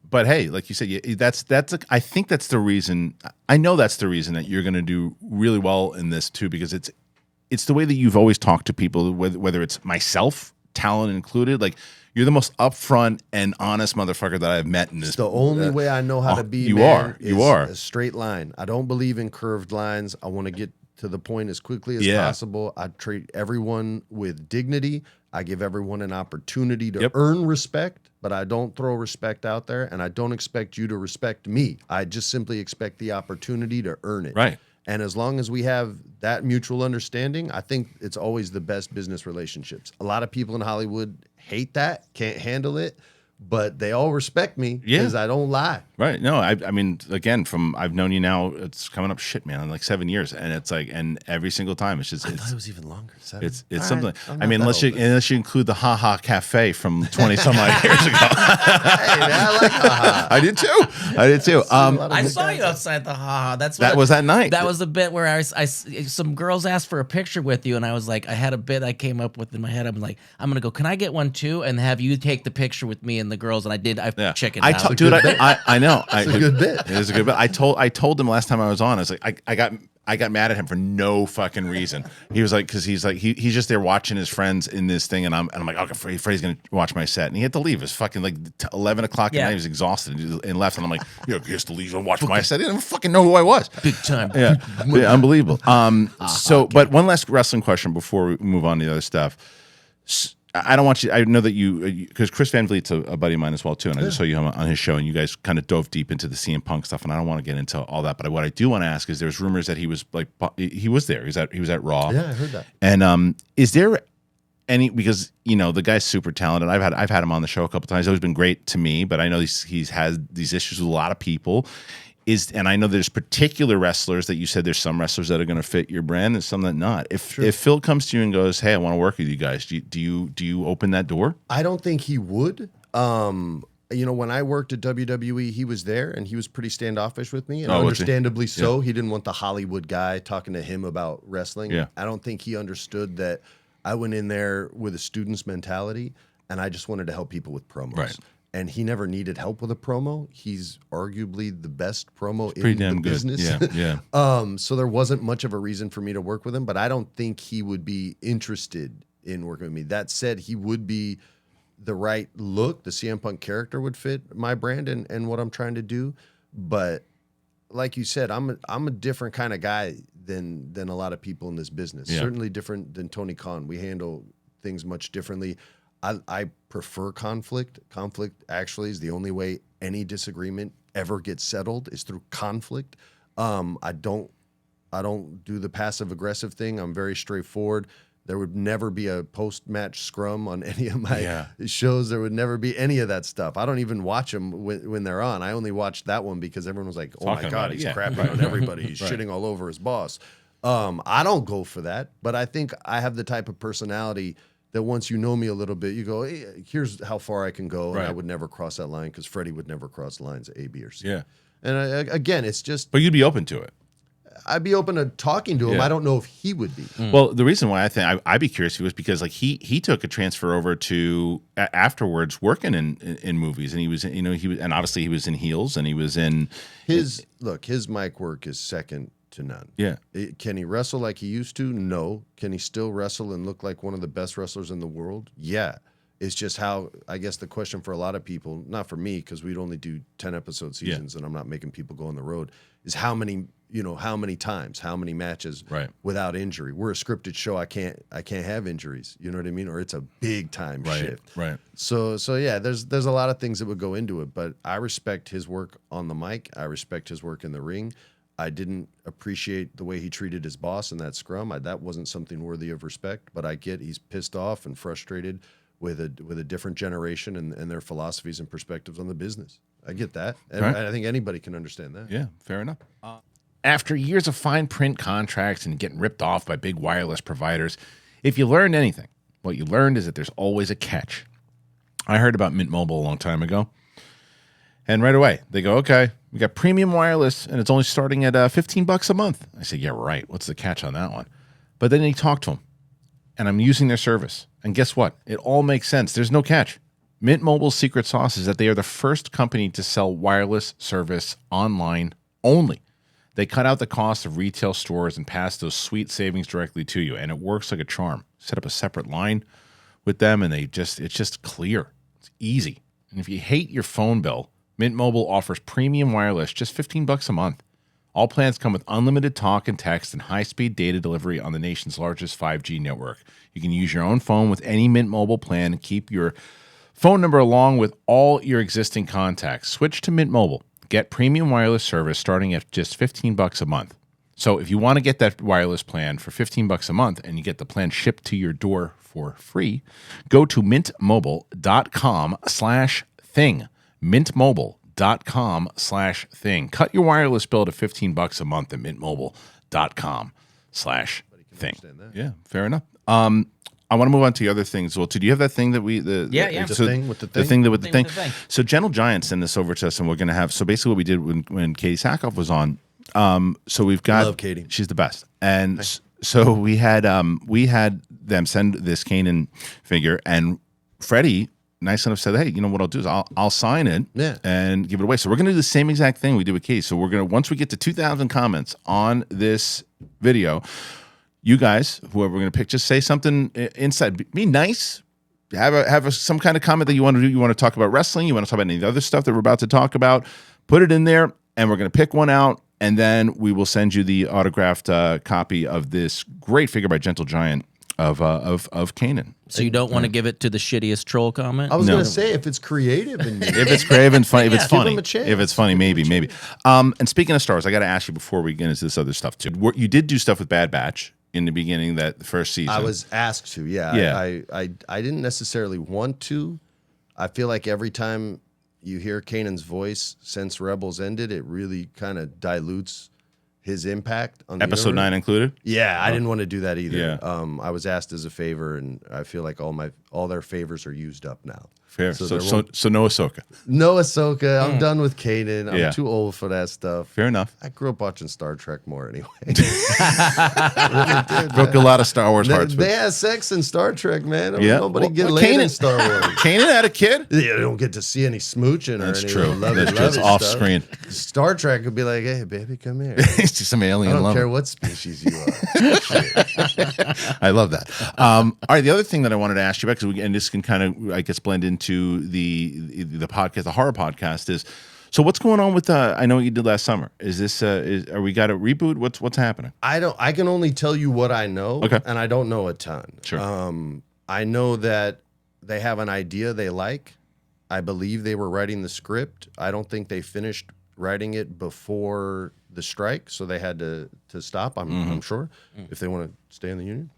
But hey, like you said, I think that's the reason. I know that's the reason that you're going to do really well in this too, because it's the way that you've always talked to people, whether it's myself, talent included. Like you're the most upfront and honest motherfucker that I've met in this. It's the only way I know how to be. You man, are a straight line. I don't believe in curved lines. I want to get to the point as quickly as possible. I treat everyone with dignity. I give everyone an opportunity to earn respect, but I don't throw respect out there, and I don't expect you to respect me. I just simply expect the opportunity to earn it. Right. And as long as we have that mutual understanding, I think it's always the best business relationships. A lot of people in Hollywood hate that, can't handle it, but they all respect me because I don't lie. Right. No, I mean, again, I've known you now, it's coming up man, like 7 years. And it's like, and every single time it's just, I thought it was even longer. 7. It's something. I mean, unless you include the Ha Ha Cafe from 20 some odd years ago. Hey, man, I like Ha Ha. I did too. I saw you outside the Ha Ha. That was that night. That was the bit where I some girls asked for a picture with you, and I was like, I had a bit I came up with in my head. I'm like, I'm gonna go. Can I get one too? And have you take the picture with me and the girls? And I did. I chickened out. Dude, I know. It's a good bit. It is a good bit. I told him last time I was on. I was like, I got mad at him for no fucking reason. He was like, because he's just there watching his friends in this thing, and I'm like, okay, Freddie's gonna watch my set, and he had to leave. It was fucking like 11 o'clock at night. He was exhausted and left, and I'm like, he has to leave and watch my set. He didn't fucking know who I was. Big time. Yeah, unbelievable. But one last wrestling question before we move on to the other stuff. I don't want you. I know that because Chris Van Vliet's a buddy of mine as well too, and I just saw you on his show, and you guys kind of dove deep into the CM Punk stuff, and I don't want to get into all that. But what I do want to ask is, there's rumors that he was there. He was at Raw. Yeah, I heard that. And is there any, because the guy's super talented. I've had him on the show a couple times. He's always been great to me, but I know he's had these issues with a lot of people. And I know there's particular wrestlers that you said there's some wrestlers that are going to fit your brand and some that not. If Phil comes to you and goes, "Hey, I want to work with you guys," do you open that door? I don't think he would. When I worked at WWE, he was there and he was pretty standoffish with me, and understandably so. He didn't want the Hollywood guy talking to him about wrestling. Yeah. I don't think he understood that I went in there with a student's mentality, and I just wanted to help people with promos. Right. And he never needed help with a promo. He's arguably the best promo in the business. Yeah. So there wasn't much of a reason for me to work with him, but I don't think he would be interested in working with me. That said, he would be the right look. The CM Punk character would fit my brand and what I'm trying to do. But like you said, I'm a different kind of guy than a lot of people in this business. Yeah. Certainly different than Tony Khan. We handle things much differently. I prefer conflict. Conflict actually is the only way any disagreement ever gets settled, is through conflict. I don't do the passive aggressive thing. I'm very straightforward. There would never be a post-match scrum on any of my shows. There would never be any of that stuff. I don't even watch them when they're on. I only watched that one because everyone was like, "Oh my God, he's crapping on everybody. He's shitting all over his boss." I don't go for that, but I think I have the type of personality that once you know me a little bit, you go, "Hey, here's how far I can go," and I would never cross that line because Freddie would never cross lines A, B, or C. Yeah. And again, it's just. But you'd be open to it. I'd be open to talking to him. I don't know if he would be. Well, the reason why I think I'd be curious was because like he took a transfer over to afterwards working in movies, and he was and obviously he was in Heels, and he was in his mic work is second to none. Yeah. Can he wrestle like he used to? No. Can he still wrestle and look like one of the best wrestlers in the world? Yeah. It's just how, I guess the question for a lot of people, not for me, because we'd only do 10 episode seasons and I'm not making people go on the road, is how many times, how many matches without injury. We're a scripted show. I can't have injuries. You know what I mean? Or it's a big time shift. Right. So yeah, there's a lot of things that would go into it, but I respect his work on the mic. I respect his work in the ring. I didn't appreciate the way he treated his boss in that scrum. That wasn't something worthy of respect, but I get he's pissed off and frustrated with a different generation and their philosophies and perspectives on the business. I get that. And I think anybody can understand that. Yeah, fair enough. After years of fine print contracts and getting ripped off by big wireless providers, if you learned anything, what you learned is that there's always a catch. I heard about Mint Mobile a long time ago. And right away, they go, okay, we got premium wireless, and it's only starting at $15 a month. I said, yeah, right. What's the catch on that one? But then you talk to them, and I'm using their service. And guess what? It all makes sense. There's no catch. Mint Mobile's secret sauce is that they are the first company to sell wireless service online only. They cut out the cost of retail stores and pass those sweet savings directly to you, and it works like a charm. Set up a separate line with them, and it's just clear. It's easy. And if you hate your phone bill, Mint Mobile offers premium wireless, just $15 a month. All plans come with unlimited talk and text and high-speed data delivery on the nation's largest 5G network. You can use your own phone with any Mint Mobile plan and keep your phone number along with all your existing contacts. Switch to Mint Mobile. Get premium wireless service starting at just $15 a month. So if you want to get that wireless plan for $15 a month and you get the plan shipped to your door for free, go to mintmobile.com/thing. mintmobile.com/thing. Cut your wireless bill to $15 a month at mintmobile.com/thing. Yeah, fair enough. I want to move on to the other things. Well, do you have that thing that we the thing with the thing? The thing. So Gentle Giant sent this over to us, and we're going to have. So basically, what we did when Katie Sackhoff was on. So we've got. Love Katie. She's the best, and so we had them send this Kanan figure, and Freddie, nice enough, said, "Hey, you know what I'll do is I'll sign it, and give it away." So we're going to do the same exact thing we did with Katie. So we're going to once we get to 2,000 comments on this video. You guys, whoever we're going to pick, just say something inside. Be nice. Have some kind of comment that you want to do. You want to talk about wrestling. You want to talk about any of the other stuff that we're about to talk about. Put it in there, and we're going to pick one out, and then we will send you the autographed copy of this great figure by Gentle Giant of Kanan. So you don't want to give it to the shittiest troll comment? I was going to say, if it's creative and if it's creative and funny, if it's funny, give him a chance. if it's funny, maybe. And speaking of stars, I got to ask you before we get into this other stuff too. You did do stuff with Bad Batch in the beginning, the first season. I was asked to, yeah. I didn't necessarily want to. I feel like every time you hear Kanan's voice since Rebels ended, it really kind of dilutes his impact on the Episode universe. 9 included? Yeah, I didn't want to do that either. Yeah. I was asked as a favor, and I feel like all their favors are used up now. Fair. So no Ahsoka. No Ahsoka. I'm done with Kanan. I'm too old for that stuff. Fair enough. I grew up watching Star Trek more anyway. Broke a lot of Star Wars hearts. They had sex in Star Trek, man. Yeah. Nobody get laid in Star Wars. Kanan had a kid? Yeah, they don't get to see any smooching or That's any true. lovey That's off stuff. screen. Star Trek would be like, hey, baby, come here. It's just some alien I don't love. care what species you are. I love that. All right, the other thing that I wanted to ask you about, and this can kind of, I guess, blend into the podcast, the horror podcast, is so what's going on with I know what you did last summer. Is this are we got a reboot? What's happening? I can only tell you what I know, okay, and I don't know a ton. Sure. I know that they have an idea they like. I believe they were writing the script. I don't think they finished writing it before the strike, so they had to stop. I'm sure if they want to stay in the union.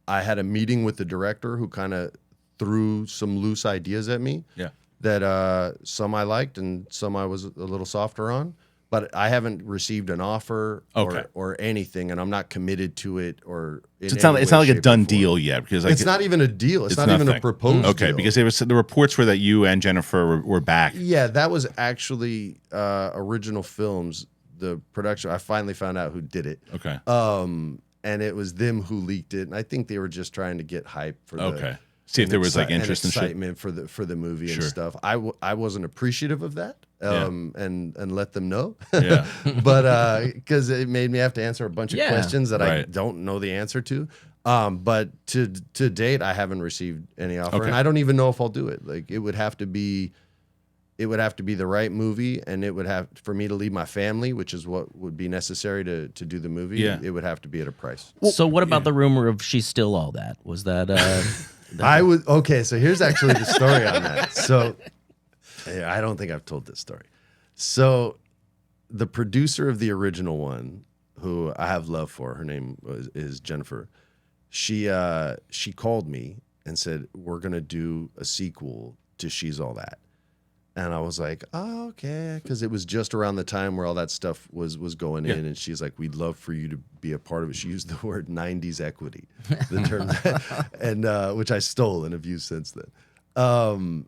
I had a meeting with the director who kind of threw some loose ideas at me. Yeah. That some I liked and some I was a little softer on. But I haven't received an offer or anything, and I'm not committed to it. Or so it's not like a done deal yet, because it's not even a deal. It's not even a proposed deal. Okay, because the reports were that you and Jennifer were back. Yeah, that was actually Original Films, the production. I finally found out who did it. Okay. And it was them who leaked it, and I think they were just trying to get hype for the see if there was like interest and excitement for the movie and stuff. I wasn't appreciative of that, and let them know. Yeah. But because it made me have to answer a bunch of questions that I don't know the answer to. But to date, I haven't received any offer, and I don't even know if I'll do it. Like it would have to be the right movie, and it would have for me to leave my family, which is what would be necessary to do the movie. Yeah. It would have to be at a price. So what about the rumor of she's still all that? Was that So here's actually the story on that. So I don't think I've told this story. So the producer of the original one, who I have love for, her name is Jennifer. She called me and said, we're gonna do a sequel to She's All That. And I was like, oh, okay, because it was just around the time where all that stuff was going in, and she's like, we'd love for you to be a part of it. She used the word '90s equity, the term, and which I stole and have used since then.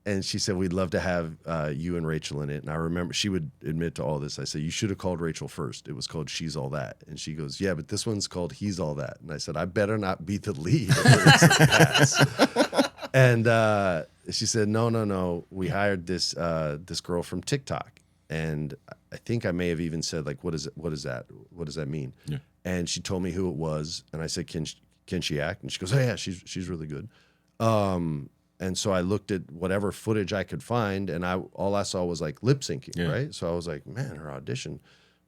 And she said, we'd love to have you and Rachel in it. And I remember she would admit to all this. I said, you should have called Rachel first. It was called She's All That. And she goes, yeah, but this one's called He's All That. And I said, I better not be the lead. And she said, no. We hired this girl from TikTok. And I think I may have even said, like, what is that? What does that mean? Yeah. And she told me who it was. And I said, can she act? And she goes, oh, yeah, she's really good. And so I looked at whatever footage I could find, and all I saw was like lip syncing, right? So I was like, man, her audition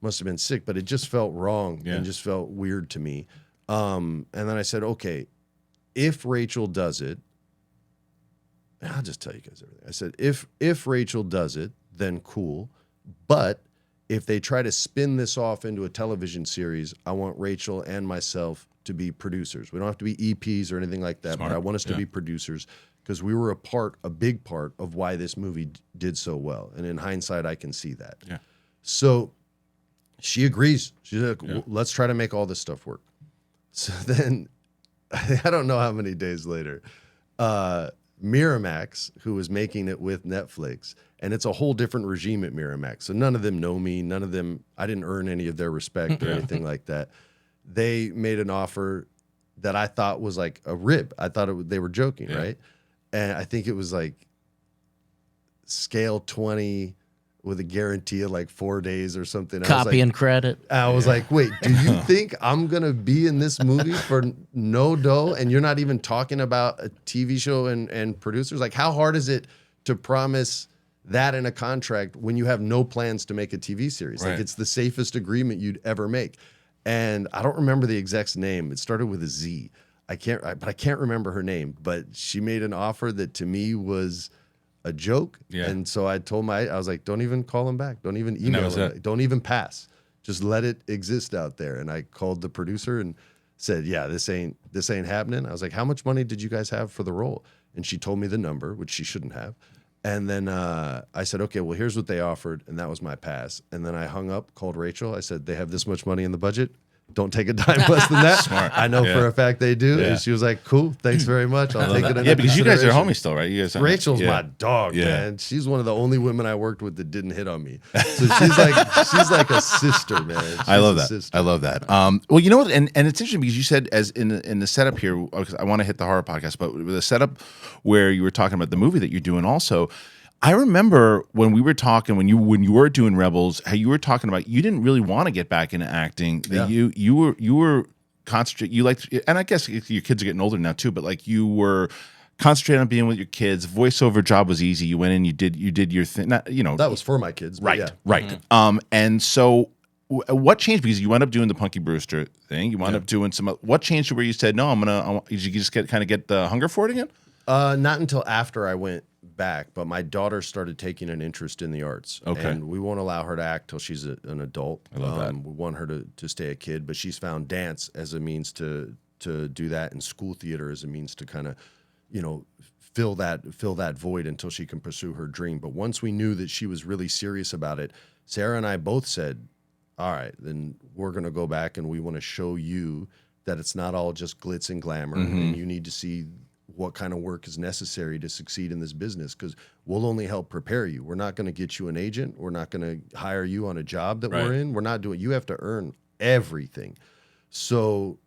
must have been sick, but it just felt wrong and just felt weird to me. And then I said, okay, if Rachel does it, I'll just tell you guys everything. I said, if Rachel does it, then cool. But if they try to spin this off into a television series, I want Rachel and myself to be producers. We don't have to be EPs or anything like that, Smart. But I want us to be producers. Because we were a big part of why this movie did so well. And in hindsight, I can see that. Yeah. So she agrees. She's like, let's try to make all this stuff work. So then, I don't know how many days later, Miramax, who was making it with Netflix, and it's a whole different regime at Miramax. So none of them know me. None of them, I didn't earn any of their respect or anything like that. They made an offer that I thought was like a rib. I thought they were joking, right? And I think it was like scale 20 with a guarantee of like 4 days or something. Copy and credit. I was like, wait, do you think I'm going to be in this movie for no dough? And you're not even talking about a TV show and producers? Like, how hard is it to promise that in a contract when you have no plans to make a TV series? Right. Like, it's the safest agreement you'd ever make. And I don't remember the exec's name. It started with a Z. I can't remember her name, but she made an offer that to me was a joke. Yeah. And so I told I was like, don't even call him back. Don't even email him. Don't even pass. Just let it exist out there. And I called the producer and said, yeah, this ain't happening. I was like, how much money did you guys have for the role? And she told me the number, which she shouldn't have. And then I said, okay, well, here's what they offered. And that was my pass. And then I hung up, called Rachel. I said, they have this much money in the budget. Don't take a dime less than that. Smart. I know for a fact they do. Yeah. And she was like, cool, thanks very much. I'll take it. Yeah, because you guys are homies still, right? You guys Rachel's my dog, man. She's one of the only women I worked with that didn't hit on me. So she's like a sister, man. I love that. Sister. I love that. Well, you know what? And it's interesting because you said as in the setup here, because I want to hit the horror podcast, but with the setup where you were talking about the movie that you're doing also, I remember when we were talking when you were doing Rebels, how you were talking about you didn't really want to get back into acting. That you were concentrating. You liked, and I guess your kids are getting older now too. But like you were concentrating on being with your kids. Voiceover job was easy. You went in, you did your thing. Not, that was for my kids, right? Yeah. Right. Mm-hmm. And so what changed? Because you wound up doing the Punky Brewster thing. You wound up doing some. What changed to where you said no? Did you just get the hunger for it again? Not until after I went back, but my daughter started taking an interest in the arts. Okay. And we won't allow her to act till she's an adult. I love that. We want her to stay a kid, but she's found dance as a means to do that, and school theater as a means to kind of, fill that void until she can pursue her dream. But once we knew that she was really serious about it, Sarah and I both said, all right, then we're going to go back and we want to show you that it's not all just glitz and glamour, and you need to see what kind of work is necessary to succeed in this business, because we'll only help prepare you. We're not going to get you an agent. We're not going to hire you on a job that we're in. We're not doing, you have to earn everything. So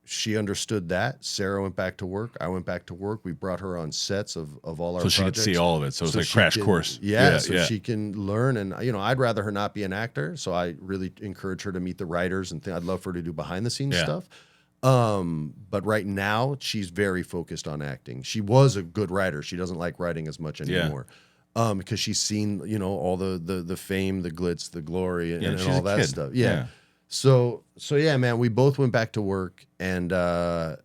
she understood that. Sarah went back to work. I went back to work. We brought her on sets of all our projects. So she could see all of it. So it's like a crash course. Yeah, so she can learn. And, I'd rather her not be an actor. So I really encourage her to meet the writers and I'd love for her to do behind the scenes stuff. But right now she's very focused on acting. She was a good writer. She doesn't like writing as much anymore. Because she's seen, all the fame, the glitz, the glory, and all that stuff. Yeah. So yeah, man, we both went back to work and are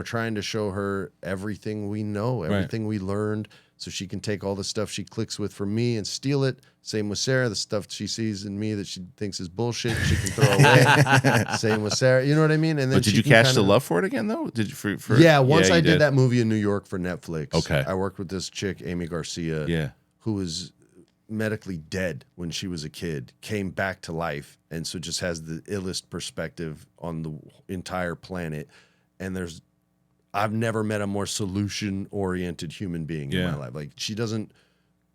trying to show her everything we know, everything we learned, so she can take all the stuff she clicks with from me and steal it. Same with Sarah, the stuff she sees in me that she thinks is bullshit, she can throw away. Same with Sarah, you know what I mean? And then but did you catch the love for it again though? Did you once I did that movie in New York for Netflix. Okay, I worked with this chick, Amy Garcia. Yeah. who was medically dead when she was a kid, came back to life, and so just has the illest perspective on the entire planet. And I've never met a more solution-oriented human being in my life. Like, she doesn't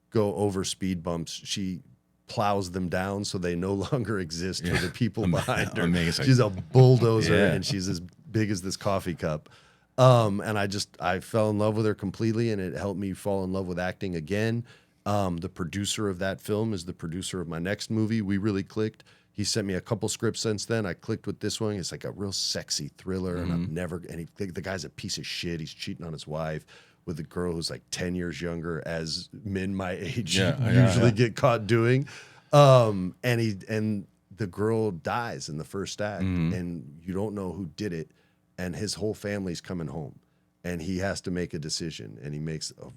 go over speed bumps. She plows them down so they no longer exist for the people behind her. Amazing. She's a bulldozer, and she's as big as this coffee cup. And I fell in love with her completely, and it helped me fall in love with acting again. The producer of that film is the producer of my next movie. We really clicked. He sent me a couple scripts since then. I clicked with this one. It's like a real sexy thriller, and the guy's a piece of shit. He's cheating on his wife with a girl who's like 10 years younger, as men my age usually get caught doing. And the girl dies in the first act, and you don't know who did it, and his whole family's coming home, and he has to make a decision, and he makes a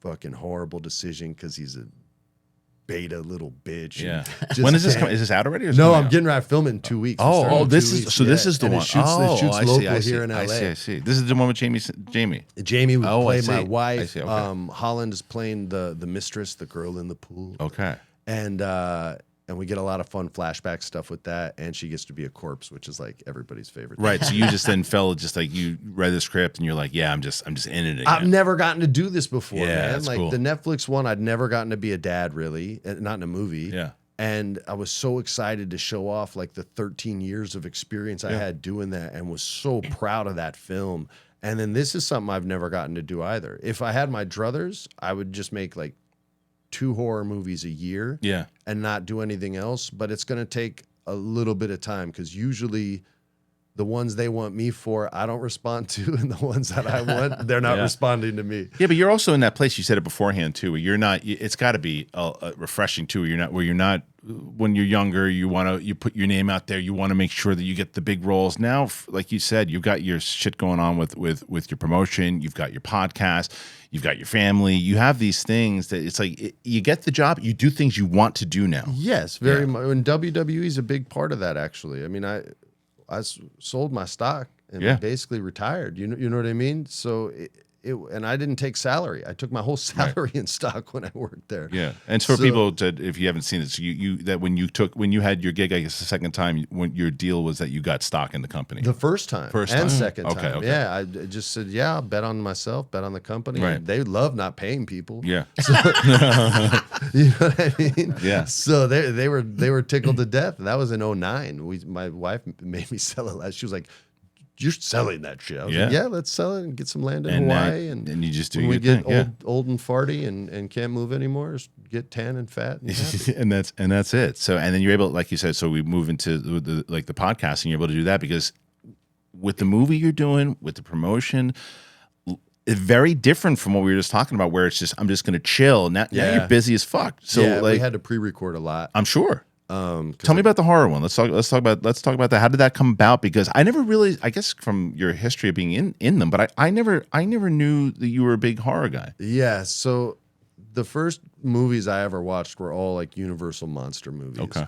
fucking horrible decision because he's a beta little bitch. Yeah. When is this coming? Is this out already? Or no, I'm getting ready to film it in 2 weeks. This is the one. It shoots local here in LA. I see. This is the one with Jamie. Jamie would play my wife. I see. Okay. Holland is playing the mistress, the girl in the pool. Okay. And we get a lot of fun flashback stuff with that, and she gets to be a corpse, which is like everybody's favorite thing. Right. So you just then felt just like you read the script and you're like, yeah, I'm just in it again. I've never gotten to do this before, man. That's Like cool. the Netflix one, I'd never gotten to be a dad, really, not in a movie. Yeah. And I was so excited to show off like the 13 years of experience I had doing that, and was so proud of that film. And then this is something I've never gotten to do either. If I had my druthers, I would just make like 2 horror movies a year and not do anything else. But it's going to take a little bit of time, because usually the ones they want me for, I don't respond to, and the ones that I want, they're not responding to me. Yeah, but you're also in that place. You said it beforehand too. Where you're not. It's got to be refreshing too. Where you're not. When you're younger, you put your name out there. You want to make sure that you get the big roles. Now, like you said, you've got your shit going on with your promotion. You've got your podcast. You've got your family. You have these things that it's like you get the job. You do things you want to do now. Yes, very much. And WWE is a big part of that, actually. I mean, I sold my stock and basically retired. You know what I mean? So and I didn't take salary. I took my whole salary in stock when I worked there. Yeah, and for people if you haven't seen it, so when you had your gig, I guess the second time, when your deal was that you got stock in the company. The first time and second time. Okay. Yeah, I just said, I'll bet on myself, bet on the company. Right. They love not paying people. Yeah. So, you know what I mean? Yeah. So they were tickled to death. That was in 2009. My wife made me sell it. She was like, "You're selling that shit." I was like, "Yeah, let's sell it and get some land in Hawaii." And you just do when your we get thing. old and farty and can't move anymore, just get tan and fat. And, happy. and that's it. So, and then you're able, like you said, so we move into the podcast, and you're able to do that because with the movie you're doing, with the promotion, it's very different from what we were just talking about, where it's just, I'm just going to chill. Now you're busy as fuck. So we had to pre-record a lot. I'm sure. Tell me about the horror one. Let's talk about that. How did that come about? Because I never really, I guess from your history of being in them, but I never knew that you were a big horror guy. Yeah. So the first movies I ever watched were all like Universal monster movies. Okay.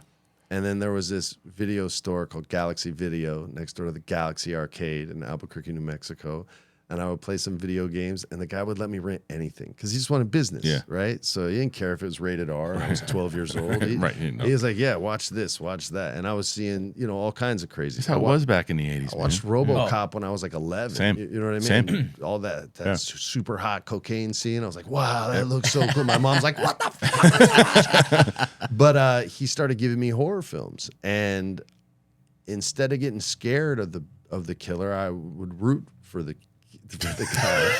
And then there was this video store called Galaxy Video next door to the Galaxy Arcade in Albuquerque, New Mexico. And I would play some video games, and the guy would let me rent anything because he just wanted business, right? So he didn't care if it was rated R. I was 12 years old. He was like, "Yeah, watch this, watch that," and I was seeing, all kinds of crazy. That's how it was back in the 80s. I watched RoboCop when I was like 11. Same. You know what I mean? Same. All that super hot cocaine scene. I was like, "Wow, that looks so cool." My mom's like, "What the fuck?" But he started giving me horror films, and instead of getting scared of the killer, I would root for the guy.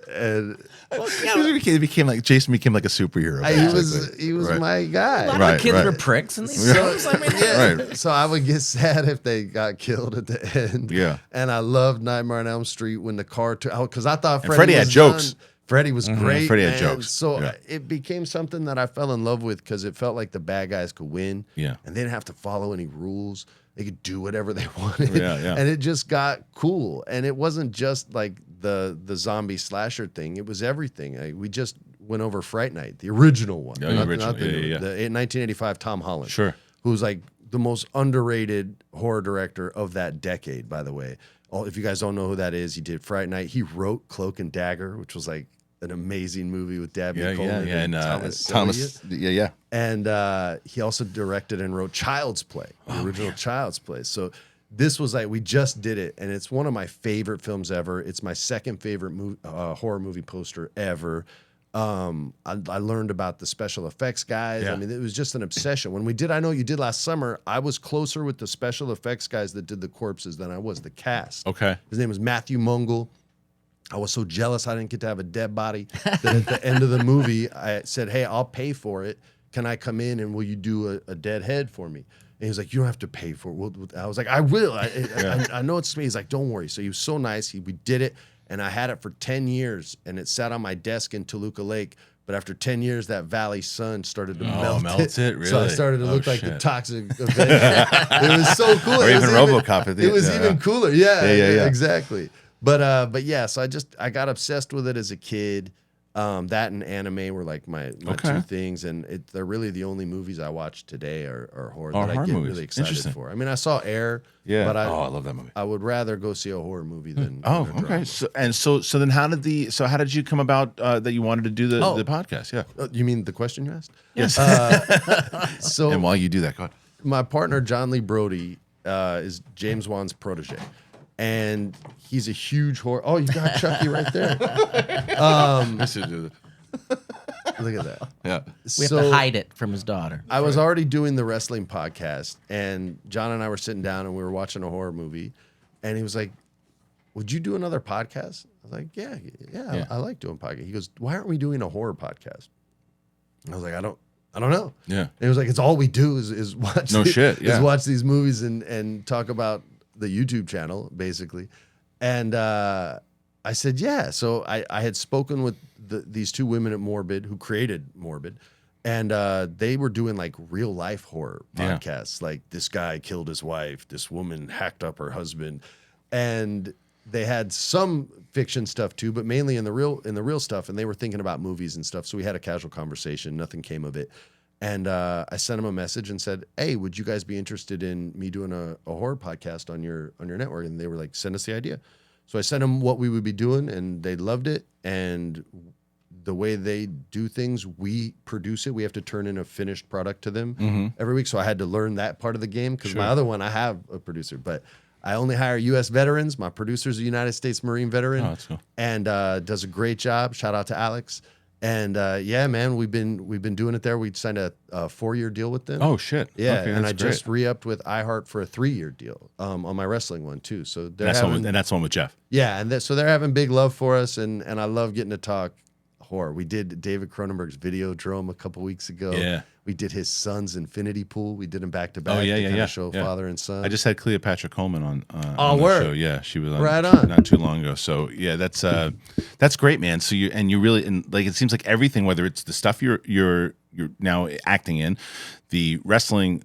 And Jason became like a superhero. He was my guy. A lot of kids were pricks in these films. I mean, So I would get sad if they got killed at the end. Yeah. And I loved Nightmare on Elm Street when the car because I thought Freddie had jokes. Done. Freddie was great. Freddie had jokes. So it became something that I fell in love with because it felt like the bad guys could win. Yeah. And they didn't have to follow any rules. They could do whatever they wanted. Yeah. And it just got cool. And it wasn't just like the zombie slasher thing. It was everything. We just went over Fright Night, the original one. The original. The 1985 Tom Holland. Sure. Who's like the most underrated horror director of that decade, by the way. If you guys don't know who that is, he did Fright Night. He wrote Cloak and Dagger, which was like an amazing movie with Dabney Yeah, Coleman yeah, and and Thomas. yeah. And he also directed and wrote Child's Play, the original Child's Play. So this was like, we just did it, and it's one of my favorite films ever. It's my second favorite horror movie poster ever. I learned about the special effects guys. Yeah. I mean, it was just an obsession. When we did I Know You Did Last Summer, I was closer with the special effects guys that did the corpses than I was the cast. Okay. His name was Matthew Mungle. I was so jealous I didn't get to have a dead body that at the end of the movie, I said, hey, I'll pay for it. Can I come in and will you do a dead head for me? And he was like, you don't have to pay for it. I was like, I will. I know it's me. He's like, don't worry. So he was so nice. We did it. And I had it for 10 years, and it sat on my desk in Toluca Lake. But after 10 years, that valley sun started to melt it. Really? So I started to look like the Toxic Avenger. It was so cool. Or even RoboCop. It was even cooler. Yeah, exactly. But yeah, so I got obsessed with it as a kid. That and anime were like my two things, and they're really the only movies I watch today are horror that I get really excited for. I mean, I saw Air, but I love that movie. I would rather go see a horror movie than okay. So then how did you come about that you wanted to do the podcast? Yeah. You mean the question you asked? Yes. So and while you do that, go ahead. My partner John Lee Brody is James Wan's protege. And he's a huge horror. Oh, you got Chucky right there. Look at that. Yeah. We have to hide it from his daughter. I was already doing the wrestling podcast, and John and I were sitting down and we were watching a horror movie, and he was like, would you do another podcast? I was like, yeah. I like doing podcasts. He goes, why aren't we doing a horror podcast? I was like, I don't know. Yeah. And he was like, it's all we do is watch. Is watch these movies and talk about the YouTube channel, basically. And I said, yeah. So I had spoken with these two women at Morbid who created Morbid, and they were doing like real life horror podcasts. Like, this guy killed his wife, this woman hacked up her husband, and they had some fiction stuff too, but mainly in the real stuff. And they were thinking about movies and stuff. So we had a casual conversation. Nothing came of it. And I sent him a message and said, hey, would you guys be interested in me doing a horror podcast on your network? And they were like, send us the idea. So I sent them what we would be doing, and they loved it. And the way they do things, we produce it. We have to turn in a finished product to them every week. So I had to learn that part of the game, because my other one, I have a producer. But I only hire U.S. veterans. My producer's a United States Marine veteran. Oh, that's cool. And does a great job. Shout out to Alex. And yeah, man, we've been doing it there. We signed a 4-year deal with them. Oh shit! Yeah, okay, and I just re-upped with iHeart for a 3-year deal on my wrestling one too. So that's the one with Jeff. Yeah, and so they're having big love for us, and I love getting to talk horror. We did David Cronenberg's Videodrome a couple weeks ago. Yeah. We did his son's Infinity Pool. We did them back to back. Oh yeah. Show father and son. I just had Cleopatra Coleman on the show. Yeah, she was on not too long ago. So yeah, that's great, man. So you really, and like, it seems like everything, whether it's the stuff you're now acting in, the wrestling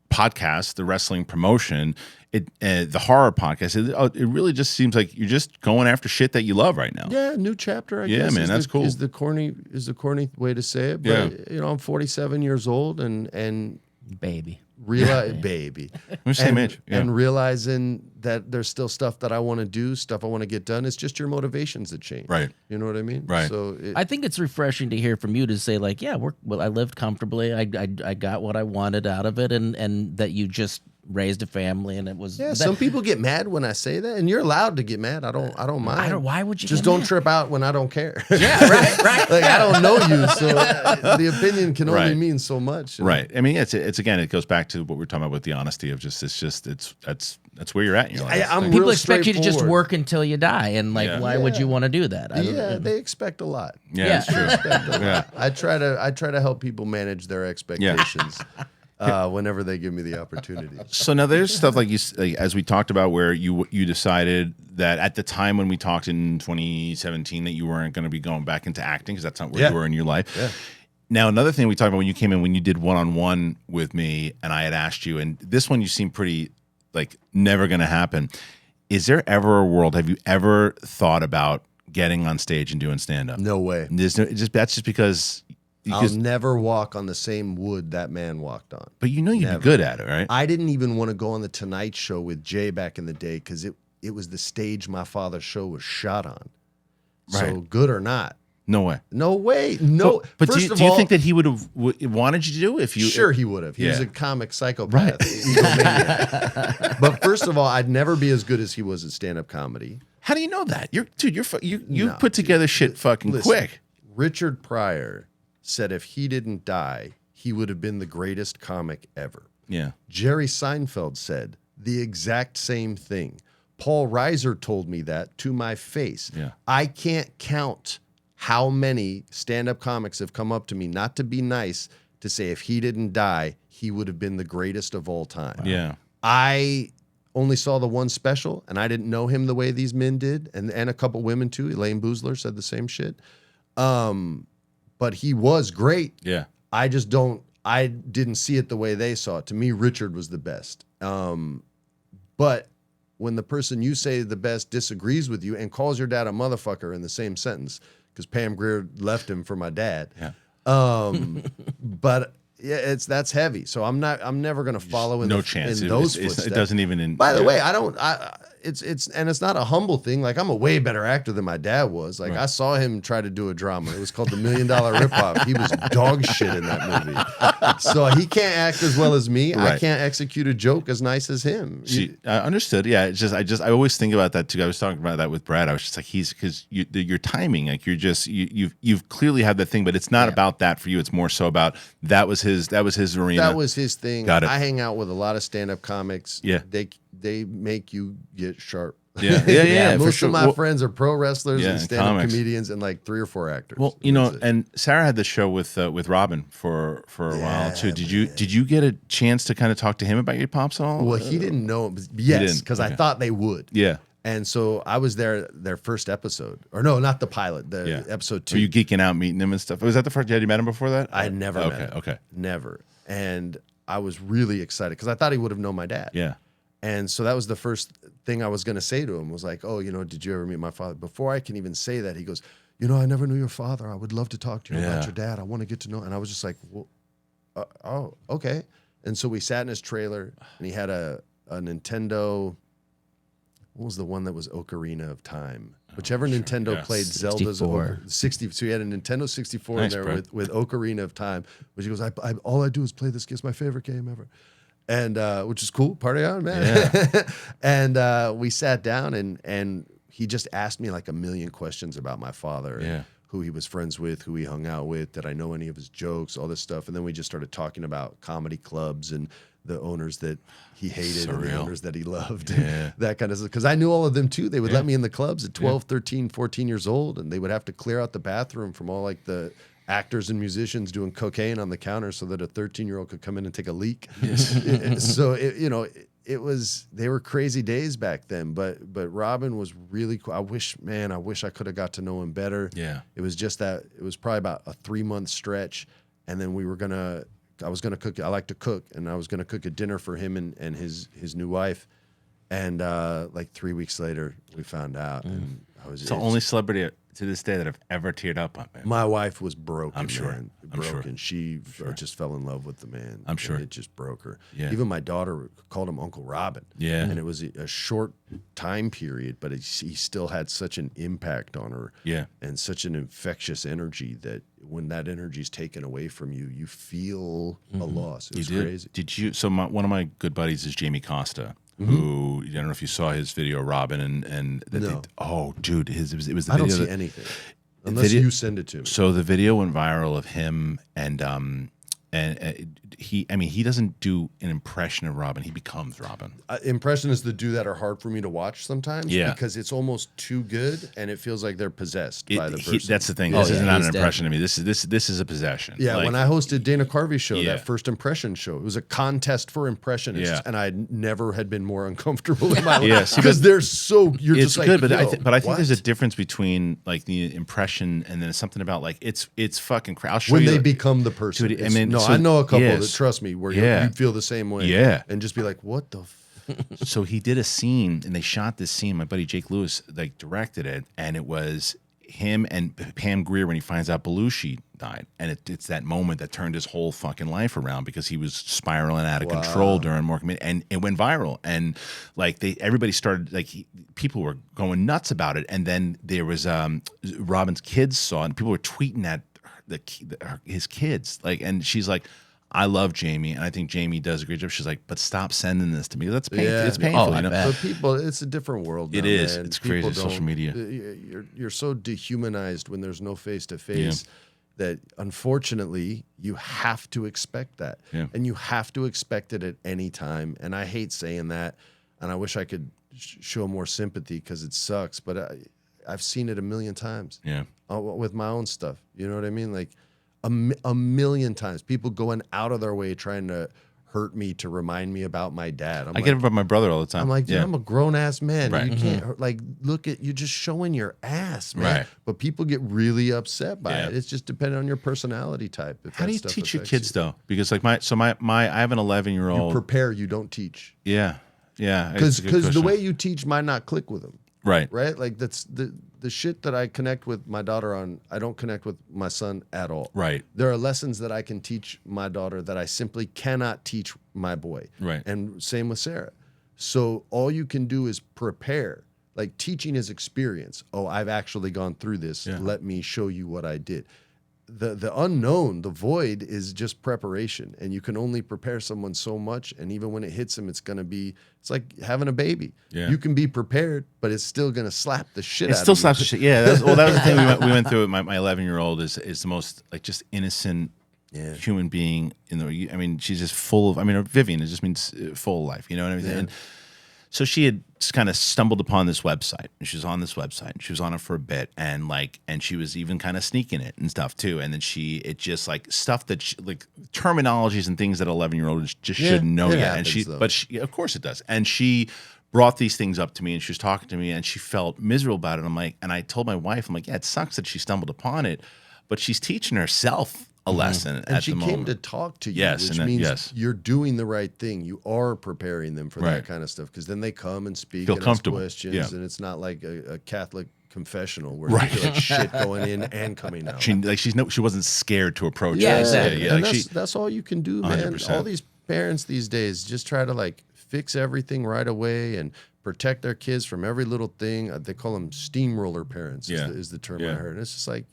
podcast, the wrestling promotion, the horror podcast, it really just seems like you're just going after shit that you love right now. Yeah, new chapter. I guess. Man, that's cool. Is the corny way to say it, but I'm 47 years old and baby. Baby. We're same age. Yeah. And realizing that there's still stuff that I want to do, stuff I want to get done. It's just your motivations that change. Right. You know what I mean? Right. So I think it's refreshing to hear from you to say, like, yeah, I lived comfortably. I got what I wanted out of it, and that you just raised a family, and it was. Yeah. Some people get mad when I say that, and you're allowed to get mad. I don't mind. Why would you? Just don't trip out when I don't care. Yeah. Right. Like, I don't know you, so the opinion can only mean so much. Right. I mean, it's again, it goes back to what we're talking about with the honesty of that's where you're at in your life. People expect you to just work until you die, and like, why would you want to do that? They expect a lot. Yeah, that's true. I try to help people manage their expectations. Whenever they give me the opportunity. So now there's stuff like as we talked about, where you decided that at the time when we talked in 2017 that you weren't going to be going back into acting, because that's not where you were in your life. Yeah. Now, another thing we talked about when you came in, when you did one-on-one with me, and I had asked you, and this one you seem pretty like never going to happen. Is there ever a world? Have you ever thought about getting on stage and doing stand-up? No way. That's just because. I'll never walk on the same wood that man walked on. But you'd be good at it, right? I didn't even want to go on the Tonight Show with Jay back in the day, because it was the stage my father's show was shot on. Right. So good or not, No way. No way. No. But First do of you all, think that he would have wanted you to do if you? Sure, he would have. He was Yeah. a comic psychopath, egomaniac. But first of all, I'd never be as good as he was at stand-up comedy. How do you know that? You No, put together shit fucking Listen, quick. Richard Pryor said if he didn't die, he would have been the greatest comic ever. Yeah. Jerry Seinfeld said the exact same thing. Paul Reiser told me that to my face. Yeah. I can't count how many stand-up comics have come up to me, not to be nice, to say if he didn't die, he would have been the greatest of all time. Yeah. I only saw the one special, and I didn't know him the way these men did, and a couple women too. Elaine Boozler said the same shit. But he was great. Yeah. I didn't see it the way they saw it. To me, Richard was the best. But when the person you say the best disagrees with you and calls your dad a motherfucker in the same sentence, because Pam Grier left him for my dad. Yeah. But yeah, that's heavy. So I'm never gonna follow in No the, chance. in those footsteps. It doesn't even. By the way, it's not a humble thing. Like, I'm a way better actor than my dad was. Like, I saw him try to do a drama. It was called The $1 Million Ripoff. He was dog shit in that movie. So he can't act as well as me. Right. I can't execute a joke as nice as him. See, I understood. Yeah, it's just I always think about that too. I was talking about that with Brad. I was just like, because your timing, like you've clearly had that thing, but it's not about that for you. It's more so about that was his arena. That was his thing. Got it. I hang out with a lot of stand-up comics. Yeah. They make you get sharp. Yeah. Most for sure. of my friends are pro wrestlers and and stand-up comics. comedians and like 3 or 4 actors. Well, and Sarah had the show with Robin for a while too. Did you get a chance to kind of talk to him about your pops at all? Well, he didn't know. Yes, because I thought they would. Yeah. And so I was their first episode. Or no, not the pilot, episode 2. Were you geeking out meeting him and stuff? Was that the first? Had you met him before that? I never met him. Okay. Never. And I was really excited because I thought he would have known my dad. Yeah. And so that was the first thing I was going to say to him was like, oh, did you ever meet my father? Before I can even say that, he goes, I never knew your father. I would love to talk to you about your dad. I want to get to know. And I was just like, well, oh, okay. And so we sat in his trailer, and he had a Nintendo. What was the one that was Ocarina of Time? Whichever Nintendo played 64. Zelda's 60. So he had a Nintendo 64 in there with Ocarina of Time, which he goes, all I do is play this. It's my favorite game ever. And which is cool. Party on, man. Yeah. And we sat down, and he just asked me like a million questions about my father. And who he was friends with, who he hung out with, did I know any of his jokes, all this stuff. And then we just started talking about comedy clubs and the owners that he hated and the owners that he loved, and that kind of stuff. Because I knew all of them too. They would let me in the clubs at 12, 13, 14 years old, and they would have to clear out the bathroom from all like the actors and musicians doing cocaine on the counter so that a 13-year-old could come in and take a leak. So they were crazy days back then, but Robin was really cool. I wish I could have got to know him better. Yeah. It was just that it was probably about a 3-month stretch, and then I was gonna cook. I like to cook, and I was gonna cook a dinner for him and his new wife. And like 3 weeks later, we found out, and It's the only celebrity to this day that I've ever teared up on, man. My wife was broken. I'm sure. Man. I'm sure. She just fell in love with the man. I'm sure. And it just broke her. Yeah. Even my daughter called him Uncle Robin. Yeah. And it was a short time period, but he still had such an impact on her. Yeah. And such an infectious energy that when that energy is taken away from you, you feel a loss. It was crazy. Did you? So one of my good buddies is Jamie Costa. Who, I don't know if you saw his video, Robin, and No. Dude, it was the video. I don't see anything unless you send it to me. So the video went viral of him, and he doesn't do an impression of Robin. He becomes Robin. Impressionists that do that are hard for me to watch sometimes. Yeah. Because it's almost too good, and it feels like they're possessed by the person. That's the thing. This is not an he's impression of me. This is a possession. Yeah, Like, when I hosted Dana Carvey's show, Yeah. that first impression show, it was a contest for impressionists, Yeah. and I never had been more uncomfortable in my life. Yeah, see, because but they're so you're It's just like, good, but yo, I think what? there's a difference between like the impression and then something about like it's fucking crazy. I'll show when you. they become the person. Dude, I It's- mean, no, so- I know a couple yes. that trust me where Yeah. you'd feel the same way. Yeah. and just be like, what the. So he did a scene, and they shot this scene. My buddy Jake Lewis like directed it, and it was him and Pam Grier when he finds out Belushi died, and it's that moment that turned his whole fucking life around because he was spiraling out of control during More Comedian, and it went viral, and like everybody started people were going nuts about it, and then there was Robin's kids saw it, and people were tweeting at his kids, like, and she's like, I love Jamie, and I think Jamie does a great job. She's like, but stop sending this to me. That's painful. Yeah. It's painful. You know? But people, it's a different world now, it is. man. It's People crazy. Social media. You're so dehumanized when there's no face-to-face that, unfortunately, you have to expect that. Yeah. And you have to expect it at any time. And I hate saying that, and I wish I could show more sympathy because it sucks, but I've seen it a million times. Yeah. With my own stuff. You know what I mean? Like, a million times, people going out of their way trying to hurt me to remind me about my dad. I get it about my brother all the time. I'm like, dude, I'm a grown ass man. Right. You can't look at you're just showing your ass, man. Right. But people get really upset by it. It's just depending on your personality type. How do you teach your kids though? Because like I have an 11-year-old. You prepare, you don't teach. Yeah. Because the way you teach might not click with them. Right. Like that's the shit that I connect with my daughter on, I don't connect with my son at all. Right. There are lessons that I can teach my daughter that I simply cannot teach my boy. Right. And same with Sarah. So all you can do is prepare. Like teaching is experience. Oh, I've actually gone through this. Yeah. Let me show you what I did. The unknown, the void is just preparation, and you can only prepare someone so much. And even when it hits them, it's like having a baby. Yeah. You can be prepared, but it's still gonna slap the shit out of you. It still slaps the shit. Yeah. That was the thing we went through. With my 11-year-old is the most like just innocent human being in the. I mean, she's just full of. I mean, Vivian. It just means full of life. You know what I mean? Yeah. And so she had kind of stumbled upon this website, and she was on this website, and she was on it for a bit, and she was even kind of sneaking it and stuff too. And then it just like stuff that like terminologies and things that 11-year-old just shouldn't know yet. And she, of course it does. And she brought these things up to me, and she was talking to me, and she felt miserable about it. I'm like, and I told my wife, I'm like, yeah, it sucks that she stumbled upon it, but she's teaching herself a lesson at the moment. And she came to talk to you, which means you're doing the right thing. You are preparing them for that kind of stuff, because then they come and speak and ask questions, and it's not like a Catholic confessional where you feel like shit going in and coming out. She wasn't scared to approach it. Exactly. And that's all you can do, man. 100%. All these parents these days just try to like fix everything right away and protect their kids from every little thing. They call them steamroller parents is the term I heard. And it's just like,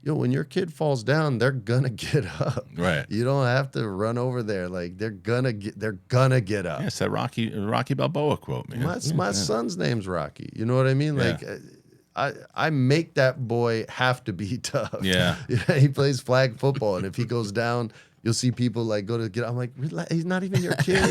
when your kid falls down, they're gonna get up. Right. You don't have to run over there. Like they're gonna get up. Yeah, it's that Rocky Balboa quote, man. My son's name's Rocky. You know what I mean? Like I make that boy have to be tough. Yeah. He plays flag football, and if he goes down, you'll see people like go to get. I'm like, he's not even your kid.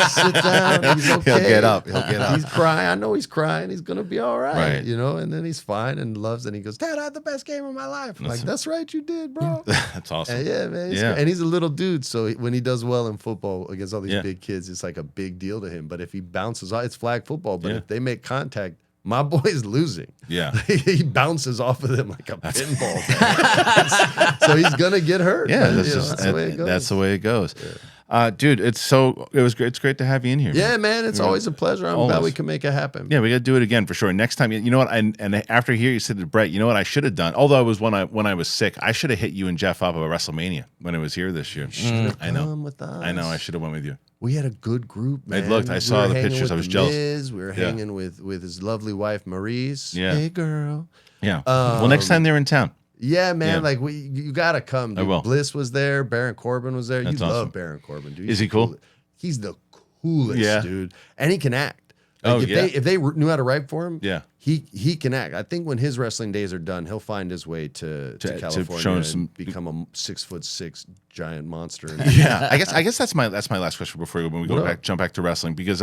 Sit down. He's okay. He'll get up. He's crying. I know he's crying. He's gonna be all right. And then he's fine and loves. And he goes, Dad, I had the best game of my life. I'm like, that's right, you did, bro. That's awesome. And man. And he's a little dude, so when he does well in football against all these big kids, it's like a big deal to him. But if he bounces off, it's flag football. But if they make contact, my boy's losing. Yeah. He bounces off of them like a pinball. So he's going to get hurt. Yeah, that's the way it goes. That's the way it goes. Dude, it's great. It's great to have you in here. Yeah, man. It's always a pleasure. I'm glad we can make it happen. Yeah, we got to do it again for sure. Next time, you know what? And after here, you said to Brett, you know what I should have done? Although when I was sick, I should have hit you and Jeff up at WrestleMania when it was here this year. I know. With us. I know. I should have went with you. We had a good group, man. I saw the pictures. I was jealous. We were hanging with his lovely wife, Maurice. Yeah. Hey, girl. Yeah. Well, next time they're in town. Yeah, man. Like you gotta come. Dude. I will. Bliss was there. Baron Corbin was there. That's you awesome. love Baron Corbin, dude. Is he cool? He's the coolest, dude. And he can act. Like if they knew how to write for him, he can act. I think when his wrestling days are done, he'll find his way to California and become a 6'6" giant monster. Yeah, I guess that's my last question before we jump back to wrestling, because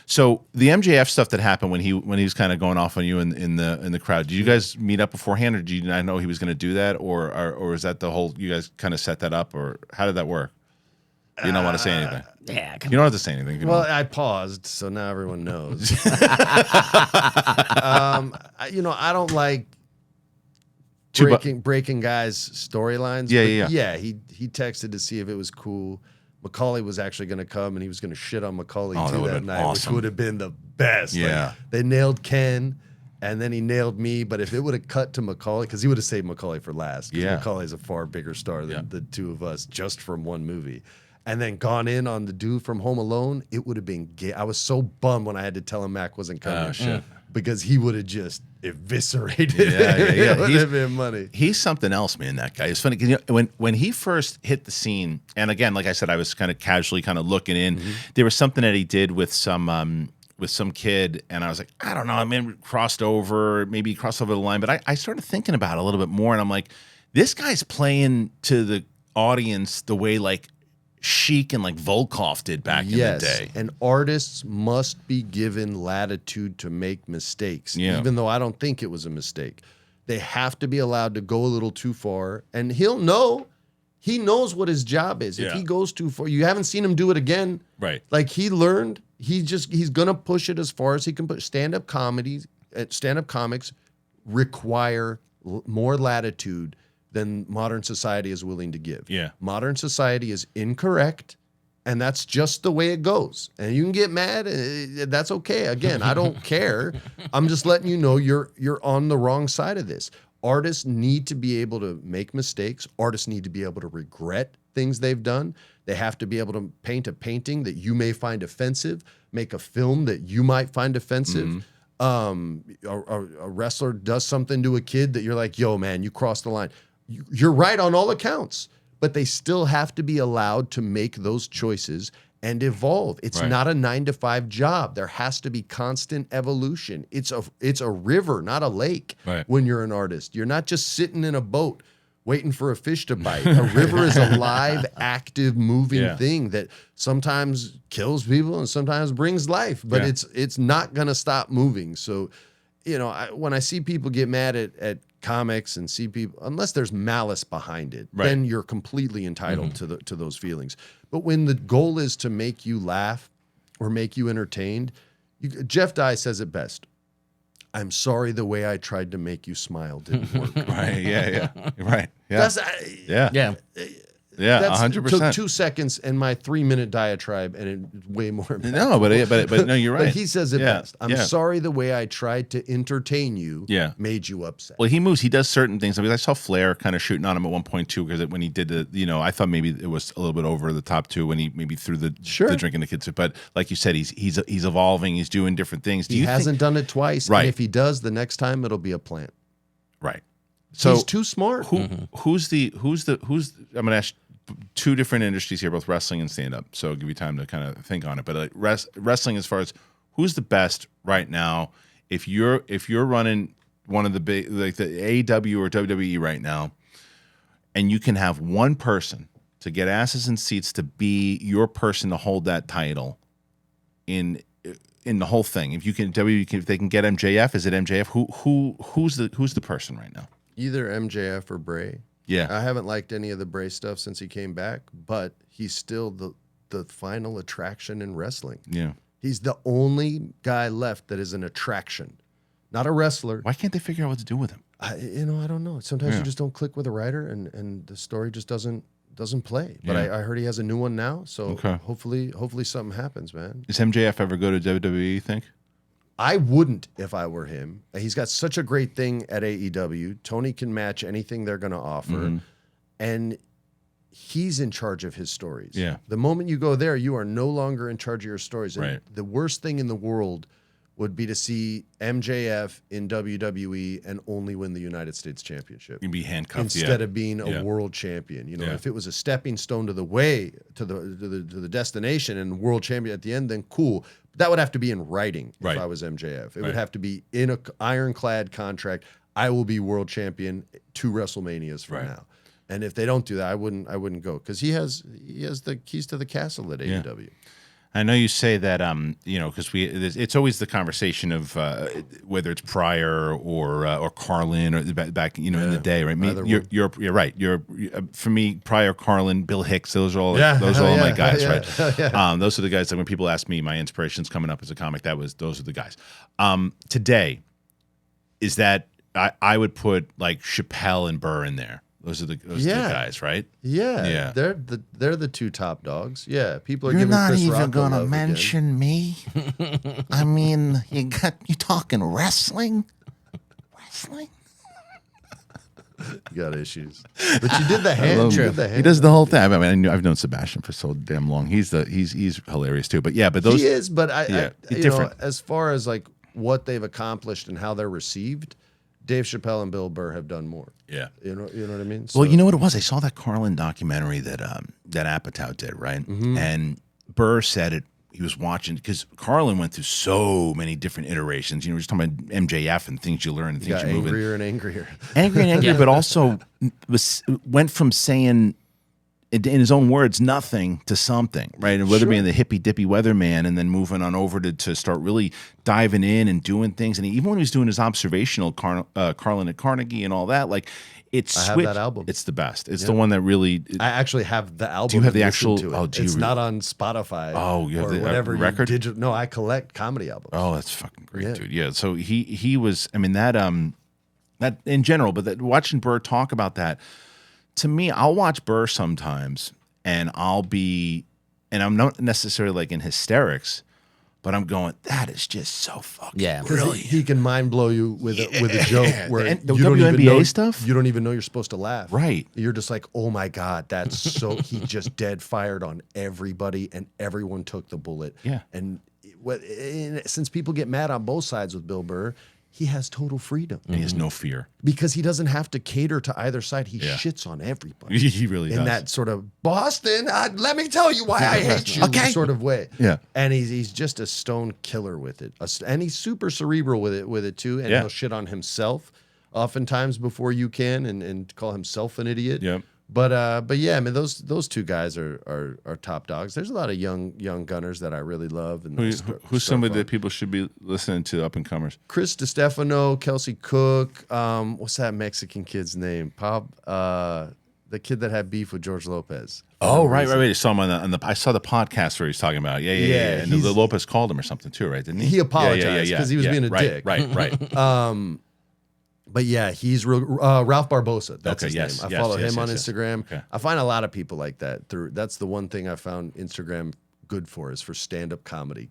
so the MJF stuff that happened when he was kind of going off on you in the crowd, did you guys meet up beforehand, or did you not know he was going to do that, or is that the whole, you guys kind of set that up, or how did that work? You don't want to say anything. Yeah, you don't have to say anything. Well, I paused, so now everyone knows. I don't like breaking guys' storylines. Yeah. He texted to see if it was cool. Macaulay was actually going to come, and he was going to shit on Macaulay too that night, which would have been the best. Yeah, they nailed Ken. And then he nailed me. But if it would have cut to Macaulay, because he would have saved Macaulay for last. Yeah. Macaulay's a far bigger star than the two of us just from one movie. And then gone in on the dude from Home Alone, it would have been gay. I was so bummed when I had to tell him Mac wasn't coming. Oh, shit. Because he would have just eviscerated Yeah. it would have been money. He's something else, man. That guy. It's funny because when he first hit the scene, and again, like I said, I was kind of casually kind of looking in. There was something that he did with some kid, and I was like, I don't know. I mean, maybe crossed over the line, but I started thinking about it a little bit more, and I'm like, this guy's playing to the audience the way like Chic and like Volkov did back in the day. And artists must be given latitude to make mistakes, even though I don't think it was a mistake. They have to be allowed to go a little too far, and he'll know. He knows what his job is. If he goes too far, you haven't seen him do it again. Right. Like he learned, he's gonna push it as far as he can. Stand-up comics require more latitude than modern society is willing to give. Yeah. Modern society is incorrect, and that's just the way it goes. And you can get mad, that's okay. Again, I don't care. I'm just letting you know you're on the wrong side of this. Artists need to be able to make mistakes. Artists need to be able to regret things they've done. They have to be able to paint a painting that you may find offensive, make a film that you might find offensive. A wrestler does something to a kid that you're like, yo, man, you crossed the line. You're right on all accounts, but they still have to be allowed to make those choices and evolve. It's not a 9-to-5 job. There has to be constant evolution. It's a river, not a lake. When you're an artist, you're not just sitting in a boat waiting for a fish to bite. A river is a live, active, moving thing that sometimes kills people and sometimes brings life, but it's not going to stop moving. So, when I see people get mad at comics and see people, unless there's malice behind it, then you're completely entitled to those feelings. But when the goal is to make you laugh or make you entertained, Jeff Dye says it best. I'm sorry the way I tried to make you smile didn't work. Right. Yeah. Right. Yeah. That's, Yeah. Yeah, That's 100%. took 2 seconds and my 3-minute diatribe, and it's way more impactful. No, but no, you're right. But he says it best. I'm sorry the way I tried to entertain you made you upset. Well, he does certain things. I mean, I saw Flair kind of shooting on him at one point too, because when he did I thought maybe it was a little bit over the top too when he maybe threw the drink in the kids. But like you said, he's evolving. He's doing different things. He hasn't done it twice. Right. And if he does, the next time it'll be a plant. Right. So he's too smart. Who's I'm going to ask two different industries here, both wrestling and stand-up. So I'll give you time to kind of think on it. But wrestling, as far as who's the best right now, if you're running one of the big, like the AEW or WWE right now, and you can have one person to get asses in seats to be your person to hold that title in the whole thing. If they can get MJF, is it MJF? Who's the person right now? Either MJF or Bray. Yeah. I haven't liked any of the Bray stuff since he came back, but he's still the final attraction in wrestling. Yeah. He's the only guy left that is an attraction, not a wrestler. Why can't they figure out what to do with him? I don't know. Sometimes you just don't click with a writer, and the story just doesn't play. But I heard he has a new one now, so hopefully something happens, man. Does MJF ever go to WWE, you think? I wouldn't if I were him. He's got such a great thing at AEW. Tony can match anything they're going to offer. And he's in charge of his stories. Yeah. The moment you go there, you are no longer in charge of your stories. And right. The worst thing in the world would be to see MJF in WWE and only win the United States Championship. You'd be handcuffed instead of being a world champion. If it was a stepping stone to the way to the destination and world champion at the end, then cool. That would have to be in writing if I was MJF. It would have to be in an ironclad contract. I will be world champion 2 WrestleManias from now. And if they don't do that, I wouldn't go, because he has the keys to the castle at AEW. I know you say that, because it's always the conversation of whether it's Pryor or Carlin or back in the day, right? You're right. You're for me, Pryor, Carlin, Bill Hicks. Those are all my guys, right? Those are the guys that when people ask me my inspirations coming up as a comic, those are the guys. Today, is that I would put like Chappelle and Burr in there. Those are the guys, right? Yeah. They're the 2 top dogs. Yeah, people are You're giving not Chris even Rock gonna love mention me. I mean, you talking wrestling? wrestling? You got issues, but you did the hand. You did the hand. He does the whole thing. I mean, I've known Sebastian for so damn long. He's hilarious too. But yeah, but those he is. But I different. As far as like what they've accomplished and how they're received, Dave Chappelle and Bill Burr have done more. Yeah, you know what I mean. So, well, you know what it was. I saw that Carlin documentary that Apatow did, right? Mm-hmm. And Burr said it. He was watching because Carlin went through so many different iterations. You know, we're just talking about MJF and things you learn and things you move angrier and angrier, but also went from saying, in his own words, nothing to something, right? And whether being the hippy dippy weatherman and then moving on over to start really diving in and doing things. And even when he was doing his observational Carlin at Carnegie and all that, like. I have that album. It's the best. It's the one that really. I actually have the album. Do you have the actual? It's not on Spotify. Oh, you have the whatever record. No, I collect comedy albums. Oh, that's fucking great, dude. Yeah. So he was. I mean that in general, but watching Burr talk about that, to me, I'll watch Burr sometimes, and I'm not necessarily like in hysterics. But I'm going, that is just so fucking brilliant. He can mind blow you with a joke where the you don't even know stuff. You don't even know you're supposed to laugh. Right. You're just like, oh my God, that's so. He just dead fired on everybody, and everyone took the bullet. Yeah. And since people get mad on both sides with Bill Burr, he has total freedom. And he has no fear. Because he doesn't have to cater to either side. He shits on everybody. He really does. In that sort of Boston, let me tell you why I hate you sort of way. Yeah. And he's just a stone killer with it. And he's super cerebral with it too. And he'll shit on himself oftentimes before you can and call himself an idiot. Yep. But yeah, I mean those two guys are top dogs. There's a lot of young gunners that I really love. And who's somebody that people should be listening to, up and comers? Chris DiStefano, Kelsey Cook. What's that Mexican kid's name? The kid that had beef with George Lopez. Oh, right. I saw him on the. I saw the podcast where he's talking about. Yeah. And the Lopez called him or something too, right? Didn't he? He apologized because he was being a dick. Right. But yeah, he's Ralph Barbosa. That's his name. I follow him on Instagram. Okay. I find a lot of people like that. That's the one thing I found Instagram good for, is for stand-up comedy.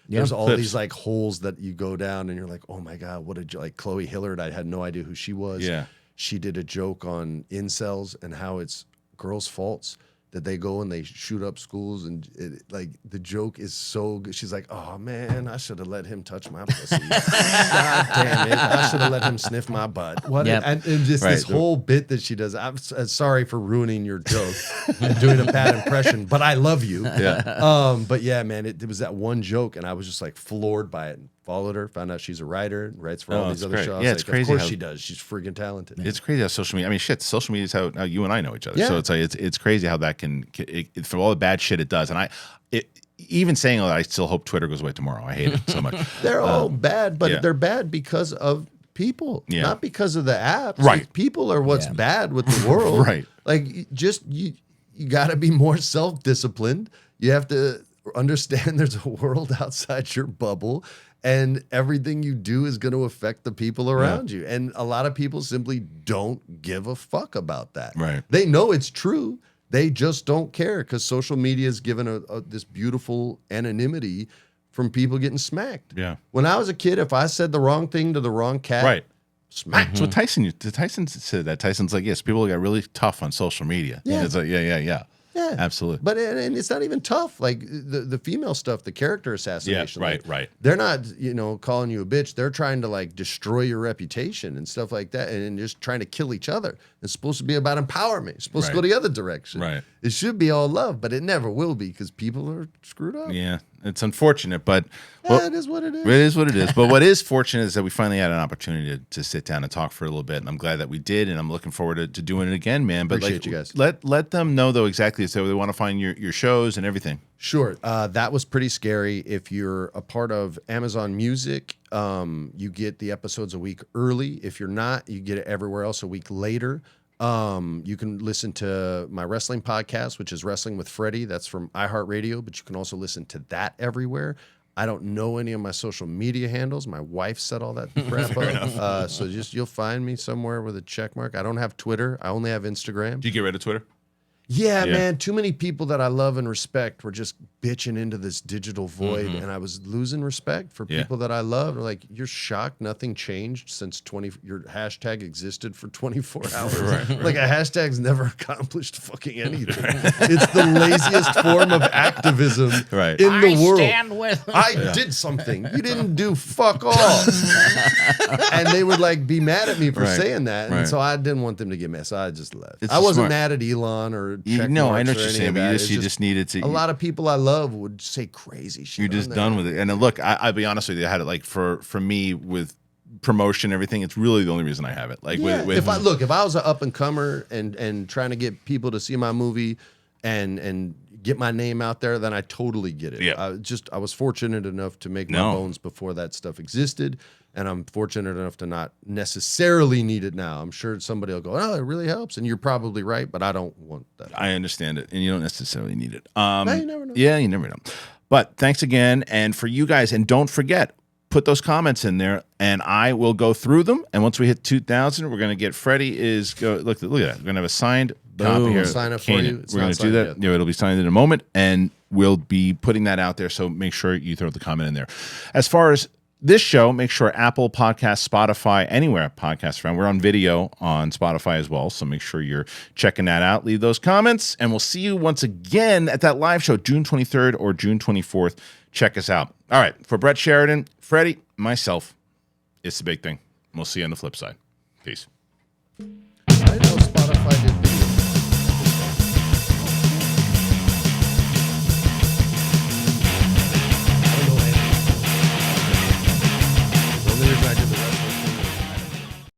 There's all these like holes that you go down and you're like, oh my God, like Chloe Hillard. I had no idea who she was. Yeah. She did a joke on incels and how it's girls' faults that they go and they shoot up schools, and like the joke is so good. She's like, "Oh man, I should have let him touch my pussy. God damn it, I should have let him sniff my butt." What? Yep. And just this whole bit that she does. I'm sorry for ruining your joke and doing a bad impression, but I love you. Yeah. But yeah, man, it was that one joke, and I was just like floored by it. Followed her, found out she's a writer, and writes for all these other shows. Yeah, it's crazy. Of course she does. She's friggin' talented. It's crazy how social media. I mean, social media is how you and I know each other. Yeah. So it's like it's crazy how that can for all the bad shit it does. And even saying all that, I still hope Twitter goes away tomorrow. I hate it so much. They're all bad, but they're bad because of people, not because of the apps. Right. People are what's bad with the world. Right. Like just you got to be more self-disciplined. You have to understand there's a world outside your bubble. And everything you do is going to affect the people around you. And a lot of people simply don't give a fuck about that. Right. They know it's true. They just don't care because social media has given this beautiful anonymity from people getting smacked. Yeah. When I was a kid, if I said the wrong thing to the wrong cat, smacked. So Tyson said that. Tyson's like, yes, people got really tough on social media. Yeah. It's like, yeah. Yeah, absolutely. But and it's not even tough. Like the female stuff, the character assassination. Yeah, right. They're not, calling you a bitch. They're trying to like destroy your reputation and stuff like that, and just trying to kill each other. It's supposed to be about empowerment. It's supposed to go the other direction. Right. It should be all love, but it never will be because people are screwed up. Yeah, it's unfortunate, but it is what it is. It is what it is. But what is fortunate is that we finally had an opportunity to sit down and talk for a little bit, and I'm glad that we did, and I'm looking forward to doing it again, man. But appreciate you guys. Let them know though exactly so they want to find your shows and everything. Sure. That was pretty scary. If you're a part of Amazon Music, you get the episodes a week early. If you're not, you get it everywhere else a week later. You can listen to my wrestling podcast, which is Wrestling with Freddie. That's from iHeartRadio, but you can also listen to that everywhere. I don't know any of my social media handles. My wife set all that crap up. So you'll find me somewhere with a check mark. I don't have Twitter. I only have Instagram. Do you get rid of Twitter? Yeah, man. Too many people that I love and respect were just bitching into this digital void, and I was losing respect for people that I love. Like, you're shocked nothing changed since your hashtag existed for 24 hours. Like, a hashtag's never accomplished fucking anything. It's the laziest form of activism in the world. Stand with I did something. You didn't do fuck all. And they would like be mad at me for saying that, and so I didn't want them to get mad. So I just left. I wasn't mad at Elon or check no, I marks know what or you're any saying, of but that. you just needed to. A lot of people I love would say crazy shit. You're just done with it. And then, look, I'll be honest with you. I had it like for me with promotion and everything. It's really the only reason I have it. Like, if I was an up and comer and trying to get people to see my movie and get my name out there, then I totally get it. Yeah. I was fortunate enough to make my bones before that stuff existed. And I'm fortunate enough to not necessarily need it now. I'm sure somebody will go, oh, it really helps. And you're probably right, but I don't want that. I understand it. And you don't necessarily need it. No, you never know. Yeah, you never know. But thanks again. And for you guys, and don't forget, put those comments in there and I will go through them. And once we hit 2,000, we're going to get Freddie look at that. We're going to have a signed copy here. Sign up for you. We're going to do that. Yeah, it'll be signed in a moment. And we'll be putting that out there. So make sure you throw the comment in there. As far as this show, make sure Apple Podcasts, Spotify, anywhere podcasts found. We're on video on Spotify as well, so make sure you're checking that out. Leave those comments, and we'll see you once again at that live show, June 23rd or June 24th. Check us out. All right, for Brett Sheridan, Freddie, myself, it's the big thing. We'll see you on the flip side. Peace.